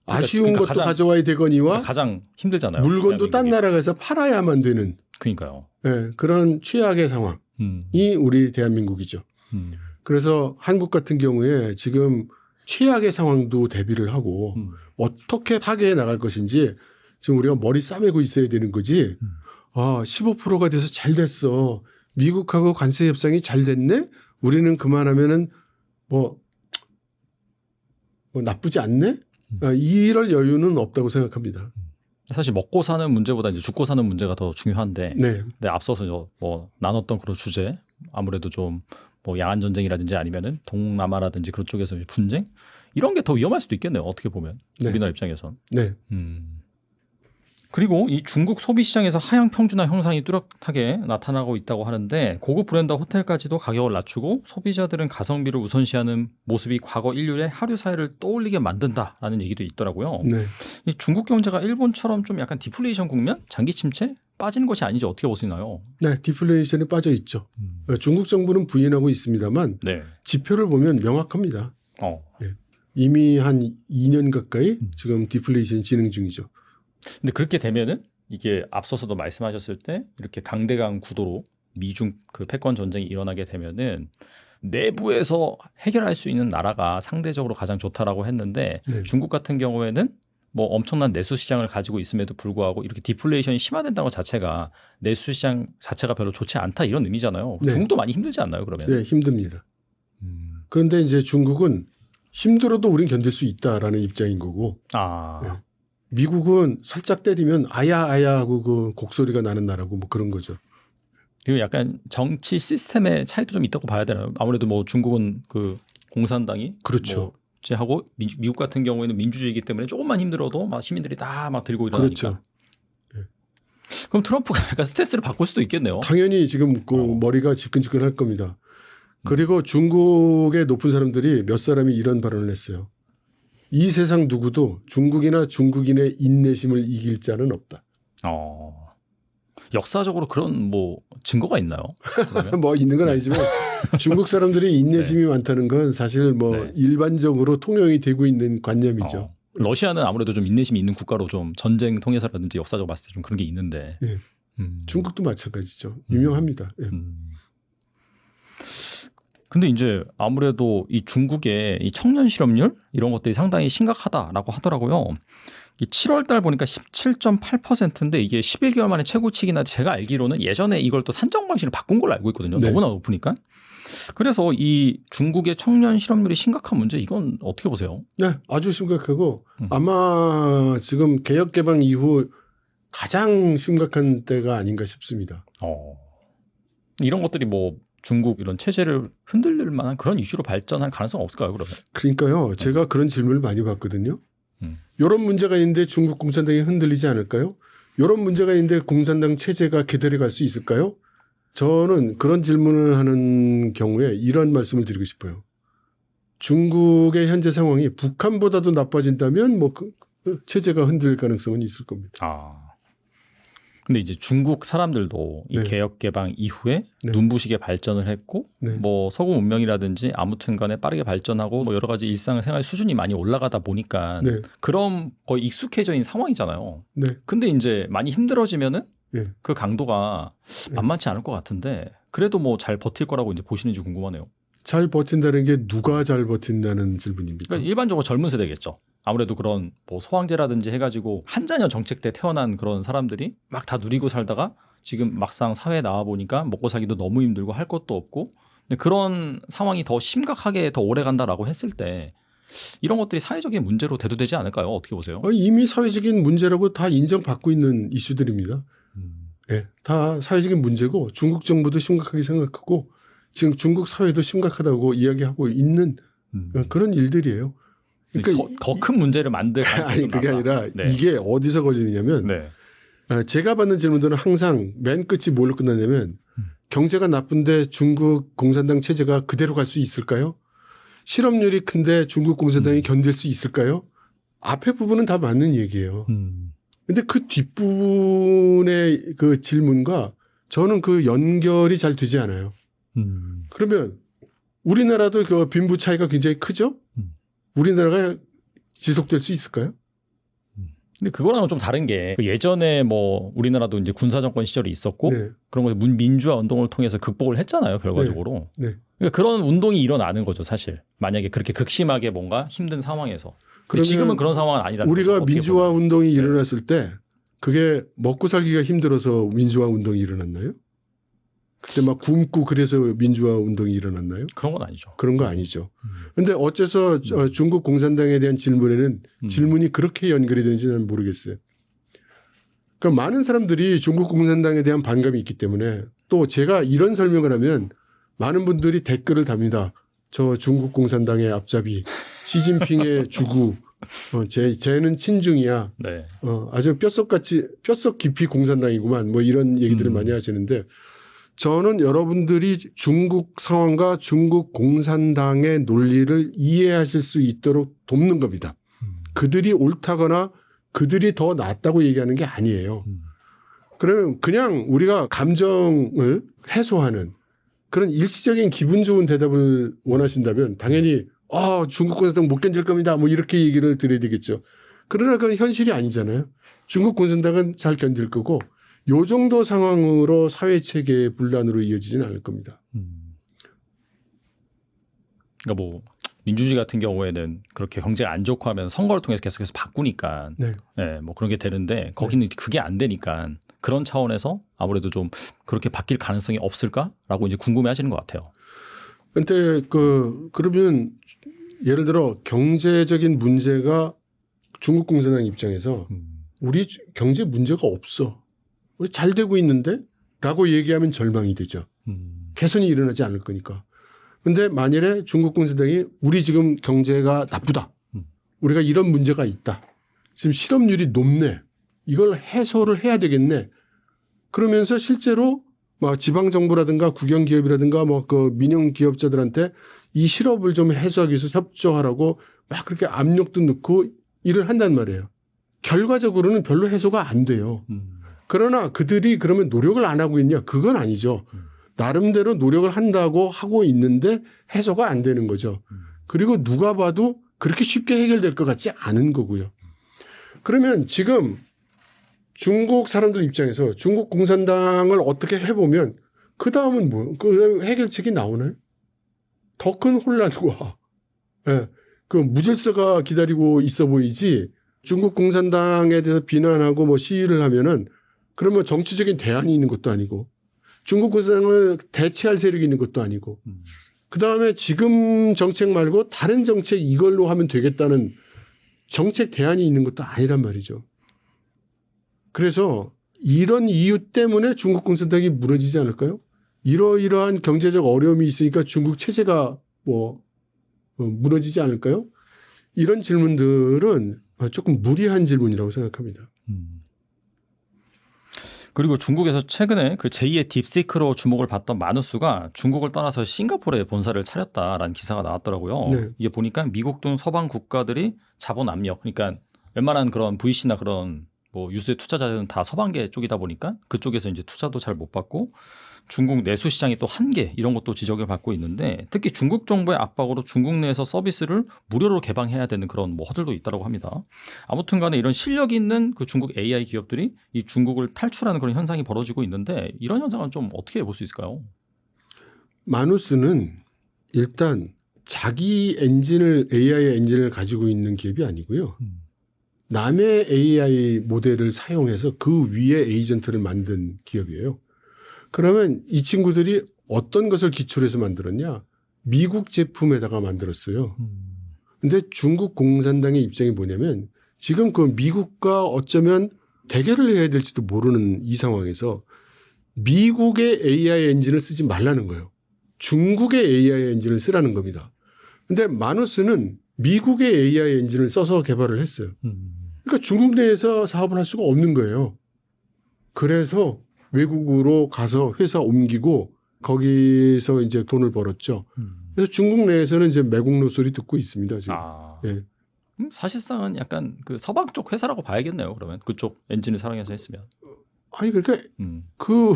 아쉬운 그러니까 것도 가장, 가져와야 되거니와 가장 힘들잖아요. 물건도 딴 대한민국이. 나라에서 팔아야만 되는 그러니까요. 그런 최악의 상황이 우리 대한민국이죠. 그래서 한국 같은 경우에 지금 최악의 상황도 대비를 하고 어떻게 파괴해 나갈 것인지 지금 우리가 머리 싸매고 있어야 되는 거지. 15%가 돼서 잘 됐어. 미국하고 관세 협상이 잘 됐네. 우리는 그만하면은 뭐 나쁘지 않네. 이럴 여유는 없다고 생각합니다. 사실 먹고 사는 문제보다 이제 죽고 사는 문제가 더 중요한데, 네. 네, 앞서서 뭐 나눴던 그런 주제, 아무래도 좀 뭐 양안 전쟁이라든지 아니면은 동남아라든지 그런 쪽에서 분쟁 이런 게 더 위험할 수도 있겠네요. 어떻게 보면 네. 우리나라 입장에선. 네. 그리고 이 중국 소비 시장에서 하향 평준화 현상이 뚜렷하게 나타나고 있다고 하는데 고급 브랜드 호텔까지도 가격을 낮추고 소비자들은 가성비를 우선시하는 모습이 과거 인류의 하류 사회를 떠올리게 만든다라는 얘기도 있더라고요. 네. 이 중국 경제가 일본처럼 좀 약간 디플레이션 국면, 장기 침체 빠지는 것이 아니지 어떻게 보시나요? 네. 디플레이션에 빠져 있죠. 중국 정부는 부인하고 있습니다만 네. 지표를 보면 명확합니다. 이미 한 2년 가까이 지금 디플레이션 진행 중이죠. 근데 그렇게 되면은 이게 앞서서도 말씀하셨을 때 이렇게 강대강 구도로 미중 그 패권 전쟁이 일어나게 되면은 내부에서 해결할 수 있는 나라가 상대적으로 가장 좋다라고 했는데 네. 중국 같은 경우에는 뭐 엄청난 내수 시장을 가지고 있음에도 불구하고 이렇게 디플레이션이 심화된다는 것 자체가 내수 시장 자체가 별로 좋지 않다 이런 의미잖아요. 네. 중국도 많이 힘들지 않나요, 그러면? 네, 힘듭니다. 그런데 이제 중국은 힘들어도 우린 견딜 수 있다라는 입장인 거고 네. 미국은 살짝 때리면 아야 하고 그 곡소리가 나는 나라고 뭐 그런 거죠. 그리고 약간 정치 시스템의 차이도 좀 있다고 봐야 되나요? 아무래도 뭐 중국은 그 공산당이 그렇죠. 하고 미국 같은 경우에는 민주주의이기 때문에 조금만 힘들어도 막 시민들이 다 막 들고 일어나니까. 그렇죠. 네. 그럼 트럼프가 약간 스탠스를 바꿀 수도 있겠네요. 당연히 지금 그 머리가 지끈지끈할 겁니다. 그리고 중국의 높은 사람들이 몇 사람이 이런 발언을 했어요. 이 세상 누구도 중국이나 중국인의 인내심을 이길 자는 없다. 역사적으로 그런 뭐 증거가 있나요? 뭐 있는 건 아니지만 중국 사람들이 인내심이 많다는 건 사실 뭐 일반적으로 통용이 되고 있는 관념이죠. 러시아는 아무래도 좀 인내심이 있는 국가로 좀 전쟁 통해서라든지 역사적으로 봤을 때 좀 그런 게 있는데. 네. 중국도 마찬가지죠. 유명합니다. 근데 이제 아무래도 이 중국의 이 청년 실업률 이런 것들이 상당히 심각하다라고 하더라고요. 이 7월 달 보니까 17.8%인데 이게 11개월 만에 최고치기나 제가 알기로는 예전에 이걸 또 산정 방식을 바꾼 걸로 알고 있거든요. 네. 너무나 높으니까. 그래서 이 중국의 청년 실업률이 심각한 문제 이건 어떻게 보세요? 네, 아주 심각하고 아마 지금 개혁 개방 이후 가장 심각한 때가 아닌가 싶습니다. 이런 것들이 뭐 중국 이런 체제를 흔들릴 만한 그런 이슈로 발전할 가능성 없을까요, 그러면? 그러니까요. 제가 그런 질문을 많이 받거든요. 이런 문제가 있는데 중국 공산당이 흔들리지 않을까요? 이런 문제가 있는데 공산당 체제가 개들이 갈 수 있을까요? 저는 그런 질문을 하는 경우에 이런 말씀을 드리고 싶어요. 중국의 현재 상황이 북한보다도 나빠진다면 뭐 체제가 흔들릴 가능성은 있을 겁니다. 근데 이제 중국 사람들도 이 개혁 개방 이후에 눈부시게 발전을 했고 뭐 서구 문명이라든지 아무튼 간에 빠르게 발전하고 뭐 여러 가지 일상생활 수준이 많이 올라가다 보니까 그런 거의 익숙해져 있는 상황이잖아요. 근데 이제 많이 힘들어지면은 그 강도가 만만치 않을 것 같은데 그래도 뭐 잘 버틸 거라고 이제 보시는지 궁금하네요. 잘 버틴다는 게 누가 잘 버틴다는 질문입니까? 그러니까 일반적으로 젊은 세대겠죠. 아무래도 그런 뭐 소황제라든지 해가지고 한자녀 정책 때 태어난 그런 사람들이 막 다 누리고 살다가 지금 막상 사회에 나와 보니까 먹고 살기도 너무 힘들고 할 것도 없고 근데 그런 상황이 더 심각하게 더 오래 간다라고 했을 때 이런 것들이 사회적인 문제로 대두되지 않을까요? 어떻게 보세요? 이미 사회적인 문제라고 다 인정받고 있는 이슈들입니다. 예, 다 사회적인 문제고 중국 정부도 심각하게 생각하고 지금 중국 사회도 심각하다고 이야기하고 있는 그런 일들이에요. 그러니까 더 큰 문제를 만들 가능성이 아니 그게 낮다. 아니라 네. 이게 어디서 걸리느냐면 네. 제가 받는 질문들은 항상 맨 끝이 뭘로 끝나냐면 경제가 나쁜데 중국 공산당 체제가 그대로 갈 수 있을까요? 실업률이 큰데 중국 공산당이 견딜 수 있을까요? 앞에 부분은 다 맞는 얘기예요. 근데 그 뒷부분의 그 질문과 저는 그 연결이 잘 되지 않아요. 그러면 우리나라도 그 빈부 차이가 굉장히 크죠? 우리나라가 지속될 수 있을까요? 근데 그거랑은 좀 다른 게 예전에 뭐 우리나라도 이제 군사 정권 시절이 있었고 네. 그런 거 민주화 운동을 통해서 극복을 했잖아요, 결과적으로. 네. 그러니까 그런 운동이 일어나는 거죠, 사실. 만약에 그렇게 극심하게 뭔가 힘든 상황에서. 근데 그러면 지금은 그런 상황은 아니라는 우리가 거죠, 어떻게 민주화 보면. 운동이 일어났을 때 그게 먹고 살기가 힘들어서 민주화 운동이 일어났나요? 그때 막 굶고 그래서 민주화 운동이 일어났나요? 그런 건 아니죠. 그런 거 아니죠. 근데 어째서 중국 공산당에 대한 질문에는 질문이 그렇게 연결이 되는지는 모르겠어요. 그러니까 많은 사람들이 중국 공산당에 대한 반감이 있기 때문에 또 제가 이런 설명을 하면 많은 분들이 댓글을 답니다. 저 중국 공산당의 앞잡이, 시진핑의 주구, 쟤는 친중이야. 네. 아주 뼛속 깊이 공산당이구만. 뭐 이런 얘기들을 많이 하시는데 저는 여러분들이 중국 상황과 중국 공산당의 논리를 이해하실 수 있도록 돕는 겁니다. 그들이 옳다거나 그들이 더 낫다고 얘기하는 게 아니에요. 그러면 그냥 우리가 감정을 해소하는 그런 일시적인 기분 좋은 대답을 원하신다면 당연히 중국 공산당 못 견딜 겁니다. 뭐 이렇게 얘기를 드려야 되겠죠. 그러나 그건 현실이 아니잖아요. 중국 공산당은 잘 견딜 거고 요 정도 상황으로 사회체계의 분란으로 이어지지는 않을 겁니다. 그러니까 뭐 민주주의 같은 경우에는 그렇게 경제가 안 좋고 하면 선거를 통해서 계속해서 바꾸니까 네. 네, 뭐 그런 게 되는데 거기는 그게 안 되니까 그런 차원에서 아무래도 좀 그렇게 바뀔 가능성이 없을까라고 이제 궁금해 하시는 것 같아요. 근데 그러면 예를 들어 경제적인 문제가 중국 공산당 입장에서 우리 경제 문제가 없어. 우리 잘 되고 있는데? 라고 얘기하면 절망이 되죠. 개선이 일어나지 않을 거니까. 근데 만일에 중국 공산당이 우리 지금 경제가 나쁘다. 우리가 이런 문제가 있다. 지금 실업률이 높네. 이걸 해소를 해야 되겠네. 그러면서 실제로 뭐 지방정부라든가 국영기업이라든가 뭐 그 민영기업자들한테 이 실업을 좀 해소하기 위해서 협조하라고 막 그렇게 압력도 넣고 일을 한단 말이에요. 결과적으로는 별로 해소가 안 돼요. 그러나 그들이 그러면 노력을 안 하고 있냐? 그건 아니죠. 나름대로 노력을 한다고 하고 있는데 해소가 안 되는 거죠. 그리고 누가 봐도 그렇게 쉽게 해결될 것 같지 않은 거고요. 그러면 지금 중국 사람들 입장에서 중국 공산당을 어떻게 해보면 그 다음은 뭐, 그 해결책이 나오나요? 더 큰 혼란과 그 무질서가 기다리고 있어 보이지 중국 공산당에 대해서 비난하고 뭐 시위를 하면은 그러면 정치적인 대안이 있는 것도 아니고 중국 공산당을 대체할 세력이 있는 것도 아니고 그다음에 지금 정책 말고 다른 정책 이걸로 하면 되겠다는 정책 대안이 있는 것도 아니란 말이죠. 그래서 이런 이유 때문에 중국 공산당이 무너지지 않을까요? 이러이러한 경제적 어려움이 있으니까 중국 체제가 무너지지 않을까요? 이런 질문들은 조금 무리한 질문이라고 생각합니다. 그리고 중국에서 최근에 그 제2의 딥시크로 주목을 받던 마누스가 중국을 떠나서 싱가포르에 본사를 차렸다라는 기사가 나왔더라고요. 네. 이게 보니까 미국 등 서방 국가들이 자본 압력, 그러니까 웬만한 그런 VC나 그런 뭐 유수의 투자자들은 다 서방계 쪽이다 보니까 그쪽에서 이제 투자도 잘 못 받고 중국 내수 시장이 또 한계 이런 것도 지적을 받고 있는데 특히 중국 정부의 압박으로 중국 내에서 서비스를 무료로 개방해야 되는 그런 뭐 허들도 있다고 합니다. 아무튼 간에 이런 실력 있는 그 중국 AI 기업들이 이 중국을 탈출하는 그런 현상이 벌어지고 있는데 이런 현상은 좀 어떻게 볼 수 있을까요? 마누스는 일단 자기 엔진을 AI 엔진을 가지고 있는 기업이 아니고요. 남의 AI 모델을 사용해서 그 위에 에이전트를 만든 기업이에요. 그러면 이 친구들이 어떤 것을 기초로 해서 만들었냐? 미국 제품에다가 만들었어요. 근데 중국 공산당의 입장이 뭐냐면 지금 그 미국과 어쩌면 대결을 해야 될지도 모르는 이 상황에서 미국의 AI 엔진을 쓰지 말라는 거예요. 중국의 AI 엔진을 쓰라는 겁니다. 근데 마누스는 미국의 AI 엔진을 써서 개발을 했어요. 그러니까 중국 내에서 사업을 할 수가 없는 거예요. 그래서 외국으로 가서 회사 옮기고 거기서 이제 돈을 벌었죠. 그래서 중국 내에서는 이제 매국노 소리 듣고 있습니다. 지금. 예. 사실상은 약간 그 서방 쪽 회사라고 봐야겠네요. 그러면 그쪽 엔진을 사용해서 했으면. 아니 그러니까 그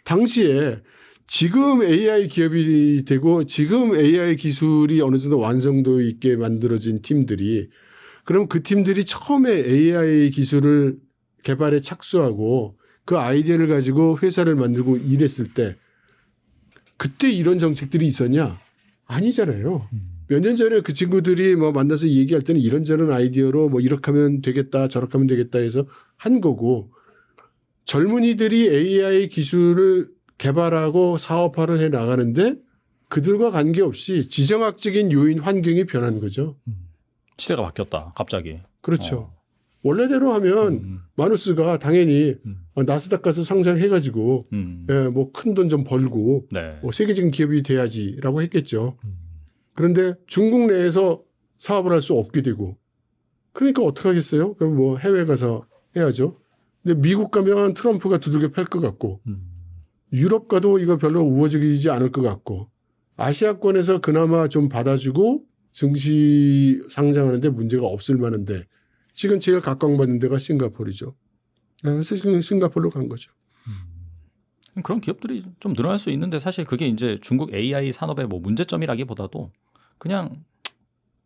당시에 지금 AI 기업이 되고 지금 AI 기술이 어느 정도 완성도 있게 만들어진 팀들이 그럼 그 팀들이 처음에 AI 기술을 개발에 착수하고 그 아이디어를 가지고 회사를 만들고 일했을 때 그때 이런 정책들이 있었냐? 아니잖아요. 몇 년 전에 그 친구들이 뭐 만나서 얘기할 때는 이런저런 아이디어로 뭐 이렇게 하면 되겠다 저렇게 하면 되겠다 해서 한 거고 젊은이들이 AI 기술을 개발하고 사업화를 해 나가는데 그들과 관계없이 지정학적인 요인 환경이 변한 거죠. 시대가 바뀌었다. 갑자기. 그렇죠. 원래대로 하면 마누스가 당연히 나스닥 가서 상장해가지고 예, 뭐 큰 돈 좀 벌고 네. 뭐 세계적인 기업이 돼야지라고 했겠죠. 그런데 중국 내에서 사업을 할 수 없게 되고 그러니까 어떻게 하겠어요? 그럼 뭐 해외 가서 해야죠. 근데 미국 가면 트럼프가 두들겨 팰 것 같고 유럽 가도 이거 별로 우호적이지 않을 것 같고 아시아권에서 그나마 좀 받아주고 증시 상장하는데 문제가 없을 만한데 지금 제일 각광받는 데가 싱가포르죠. 그래서 싱가포르로 간 거죠. 그런 기업들이 좀 늘어날 수 있는데 사실 그게 이제 중국 AI 산업의 뭐 문제점이라기보다도 그냥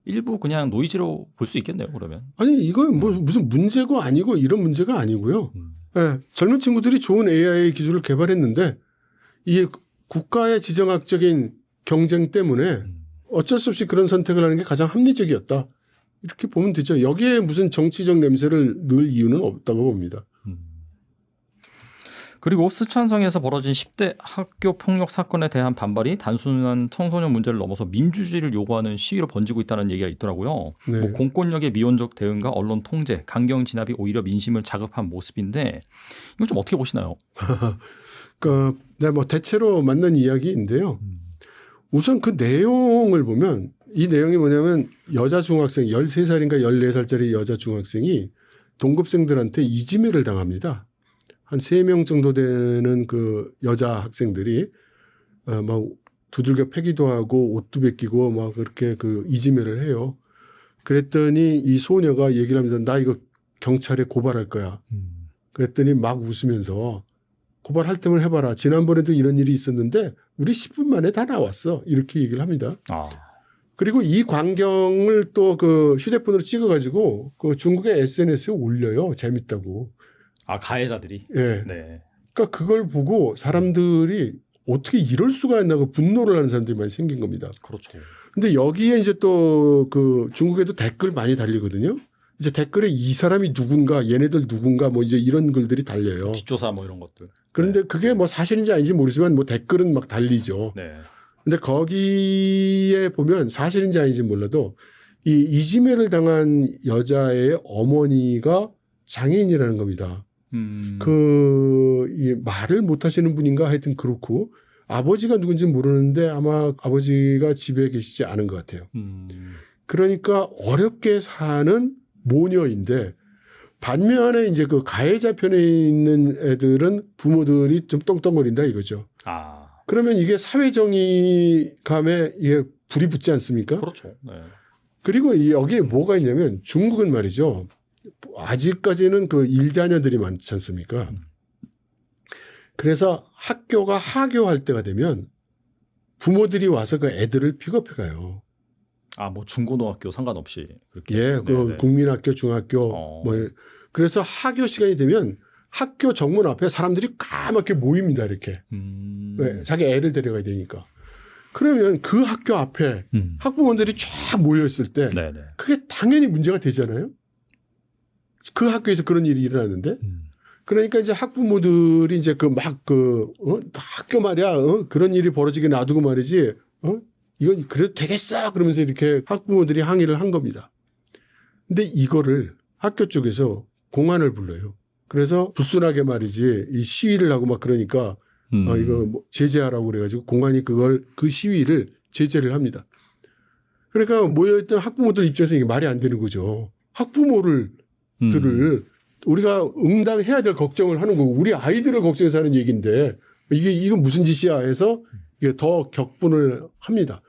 일부 그냥 노이즈로 볼 수 있겠네요. 그러면. 아니 이건 뭐 무슨 문제가 아니고 이런 문제가 아니고요. 예, 젊은 친구들이 좋은 AI 기술을 개발했는데 이게 국가의 지정학적인 경쟁 때문에 어쩔 수 없이 그런 선택을 하는 게 가장 합리적이었다. 이렇게 보면 되죠. 여기에 무슨 정치적 냄새를 넣을 이유는 없다고 봅니다. 그리고 스촨성에서 벌어진 10대 학교 폭력 사건에 대한 반발이 단순한 청소년 문제를 넘어서 민주주의를 요구하는 시위로 번지고 있다는 얘기가 있더라고요. 네. 뭐 공권력의 미온적 대응과 언론 통제, 강경 진압이 오히려 민심을 자극한 모습인데 이거 좀 어떻게 보시나요? 그러니까 네, 뭐 대체로 맞는 이야기인데요. 우선 그 내용을 보면 이 내용이 뭐냐면 여자 중학생 13살인가 14살짜리 여자 중학생이 동급생들한테 이지매를 당합니다. 한 3명 정도 되는 그 여자 학생들이 막 두들겨 패기도 하고 옷도 벗기고 막 그렇게 그 이지매를 해요. 그랬더니 이 소녀가 얘기를 합니다. 나 이거 경찰에 고발할 거야. 그랬더니 막 웃으면서 고발할 때면 해봐라. 지난번에도 이런 일이 있었는데 우리 10분 만에 다 나왔어. 이렇게 얘기를 합니다. 그리고 이 광경을 또 그 휴대폰으로 찍어가지고 그 중국의 SNS에 올려요. 재밌다고. 가해자들이. 예. 네. 그러니까 그걸 보고 사람들이 어떻게 이럴 수가 있나고 분노를 하는 사람들이 많이 생긴 겁니다. 그렇죠. 근데 여기에 이제 또 그 중국에도 댓글 많이 달리거든요. 이제 댓글에 이 사람이 누군가, 얘네들 누군가 뭐 이제 이런 글들이 달려요. 뒷조사 뭐 이런 것들. 그런데 네. 그게 뭐 사실인지 아닌지 모르지만 뭐 댓글은 막 달리죠. 네. 근데 거기에 보면 사실인지 아닌지 몰라도 이 이지매를 당한 여자의 어머니가 장애인이라는 겁니다. 이 말을 못 하시는 분인가 하여튼 그렇고 아버지가 누군지 모르는데 아마 아버지가 집에 계시지 않은 것 같아요. 그러니까 어렵게 사는 모녀인데 반면에 이제 그 가해자 편에 있는 애들은 부모들이 좀 떵떵거린다 이거죠. 그러면 이게 사회정의감에 이게 불이 붙지 않습니까? 그렇죠. 네. 그리고 여기에 뭐가 있냐면 중국은 말이죠. 아직까지는 그 일자녀들이 많지 않습니까? 그래서 학교가 하교할 때가 되면 부모들이 와서 그 애들을 픽업해 가요. 뭐 중고등학교 상관없이 그렇게. 예, 그 국민학교, 중학교 뭐 그래서 하교 시간이 되면 학교 정문 앞에 사람들이 까맣게 모입니다. 이렇게. 왜? 자기 애를 데려가야 되니까. 그러면 그 학교 앞에 학부모들이 쫙 모여있을 때 네네. 그게 당연히 문제가 되잖아요. 그 학교에서 그런 일이 일어나는데 그러니까 이제 학부모들이 이제 학교 말이야 그런 일이 벌어지게 놔두고 말이지 이건 그래도 되겠어 그러면서 이렇게 학부모들이 항의를 한 겁니다. 근데 이거를 학교 쪽에서 공안을 불러요. 그래서 불순하게 말이지 이 시위를 하고 막 그러니까 이거 뭐 제재하라고 그래가지고 공안이 그 시위를 제재를 합니다. 그러니까 모여있던 학부모들 입장에서 이게 말이 안 되는 거죠. 학부모들을 우리가 응당해야 될 걱정을 하는 거고 우리 아이들을 걱정해서 하는 얘기인데 이건 무슨 짓이야 해서 이게 더 격분을 합니다.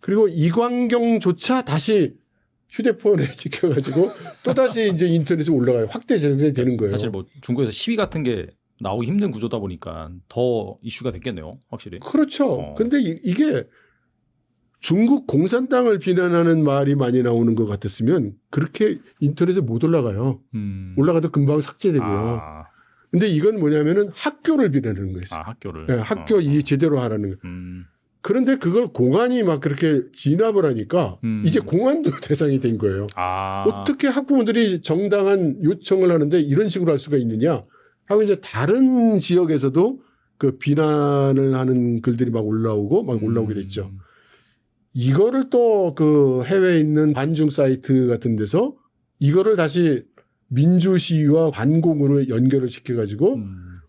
그리고 이광경조차 다시 휴대폰에 찍혀가지고 또다시 이제 인터넷에 올라가요. 확대 재생이 되는 거예요. 사실 뭐 중국에서 시위 같은 게 나오기 힘든 구조다 보니까 더 이슈가 됐겠네요. 확실히. 그렇죠. 근데 이게 중국 공산당을 비난하는 말이 많이 나오는 것 같았으면 그렇게 인터넷에 못 올라가요. 올라가도 금방 삭제되고요. 근데 이건 뭐냐면은 학교를 비난하는 거예요. 학교를. 네, 학교 이 제대로 하라는 거. 그런데 그걸 공안이 막 그렇게 진압을 하니까 이제 공안도 대상이 된 거예요. 어떻게 학부모들이 정당한 요청을 하는데 이런 식으로 할 수가 있느냐 하고 이제 다른 지역에서도 그 비난을 하는 글들이 막 올라오게 됐죠. 이거를 또 그 해외에 있는 반중 사이트 같은 데서 이거를 다시 민주시위와 반공으로 연결을 시켜가지고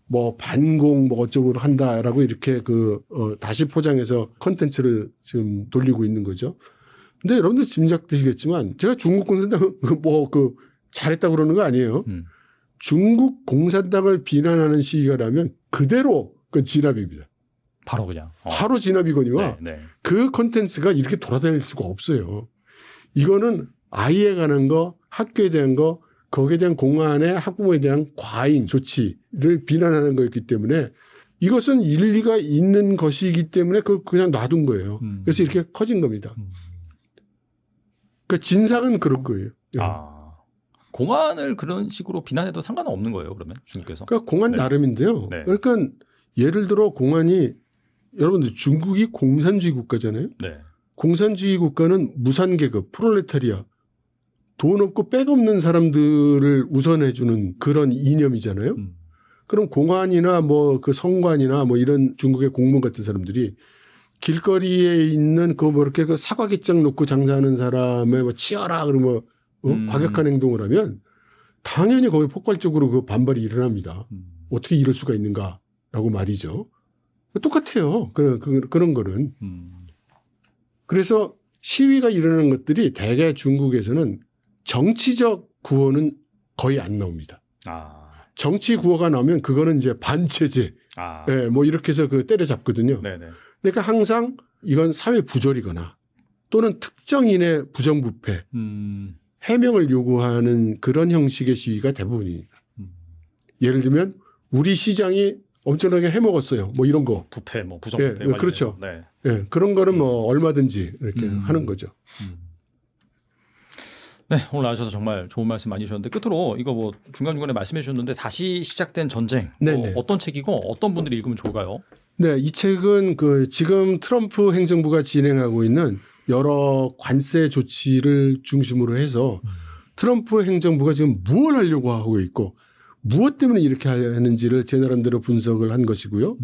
뭐 반공 뭐 어쩌고 한다라고 이렇게 다시 포장해서 컨텐츠를 지금 돌리고 있는 거죠. 근데 여러분들 짐작되시겠지만 제가 중국 공산당 잘했다고 그러는 거 아니에요. 중국 공산당을 비난하는 시위가 나면 그대로 그 진압입니다. 바로 그냥. 바로 진압이거니와 그 컨텐츠가 이렇게 돌아다닐 수가 없어요. 이거는 아이에 관한 거, 학교에 대한 거, 거기에 대한 공안의 학부모에 대한 과잉 조치를 비난하는 거였기 때문에 이것은 일리가 있는 것이기 때문에 그냥 놔둔 거예요. 그래서 이렇게 커진 겁니다. 그러니까 진상은 그런 거예요. 공안을 그런 식으로 비난해도 상관은 없는 거예요, 그러면 중국에서? 그러니까 공안 나름인데요. 그러니까 예를 들어 공안이 여러분들 중국이 공산주의 국가잖아요. 공산주의 국가는 무산계급, 프롤레타리아, 돈 없고 백 없는 사람들을 우선해주는 그런 이념이잖아요. 그럼 공안이나 뭐 그 성관이나 뭐 이런 중국의 공무원 같은 사람들이 길거리에 있는 이렇게 사과깃장 놓고 장사하는 사람의 뭐 치어라 그러면 과격한 행동을 하면 당연히 거기 폭발적으로 그 반발이 일어납니다. 어떻게 이럴 수가 있는가라고 말이죠. 똑같아요. 그런 거는. 그래서 시위가 일어나는 것들이 대개 중국에서는 정치적 구호는 거의 안 나옵니다. 정치 구호가 나오면 그거는 이제 반체제, 뭐 이렇게 해서 때려잡거든요. 그러니까 항상 이건 사회 부조리거나 또는 특정인의 부정부패, 해명을 요구하는 그런 형식의 시위가 대부분입니다. 예를 들면 우리 시장이 엄청나게 해먹었어요. 뭐 이런 거. 부패, 뭐 부정부패. 그렇죠. 그런 거는 뭐 얼마든지 이렇게 하는 거죠. 네, 오늘 나와주셔서 정말 좋은 말씀 많이 주셨는데 끝으로 이거 뭐 중간중간에 말씀해 주셨는데 다시 시작된 전쟁 어떤 책이고 어떤 분들이 읽으면 좋을까요? 네, 이 책은 지금 트럼프 행정부가 진행하고 있는 여러 관세 조치를 중심으로 해서 트럼프 행정부가 지금 무엇을 하려고 하고 있고 무엇 때문에 이렇게 하는지를 제 나름대로 분석을 한 것이고요.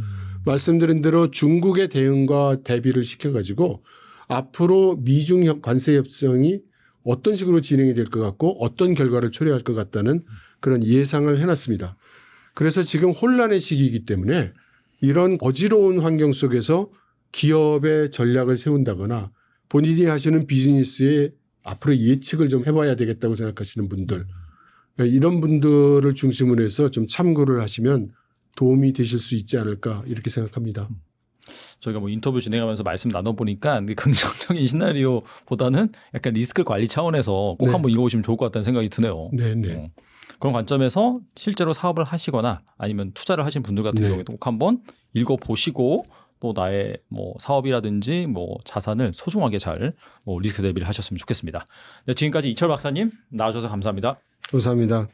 말씀드린 대로 중국의 대응과 대비를 시켜가지고 앞으로 미중 관세 협상이 어떤 식으로 진행이 될 것 같고 어떤 결과를 초래할 것 같다는 그런 예상을 해놨습니다. 그래서 지금 혼란의 시기이기 때문에 이런 어지러운 환경 속에서 기업의 전략을 세운다거나 본인이 하시는 비즈니스에 앞으로 예측을 좀 해봐야 되겠다고 생각하시는 분들 이런 분들을 중심으로 해서 좀 참고를 하시면 도움이 되실 수 있지 않을까 이렇게 생각합니다. 저희가 뭐 인터뷰 진행하면서 말씀 나눠보니까 긍정적인 시나리오보다는 약간 리스크 관리 차원에서 꼭 한번 읽어보시면 좋을 것 같다는 생각이 드네요. 그런 관점에서 실제로 사업을 하시거나 아니면 투자를 하신 분들 같은 경우에도 꼭 한번 읽어보시고 또 나의 뭐 사업이라든지 뭐 자산을 소중하게 잘 리스크 대비를 하셨으면 좋겠습니다. 네, 지금까지 이철 박사님 나와주셔서 감사합니다. 감사합니다.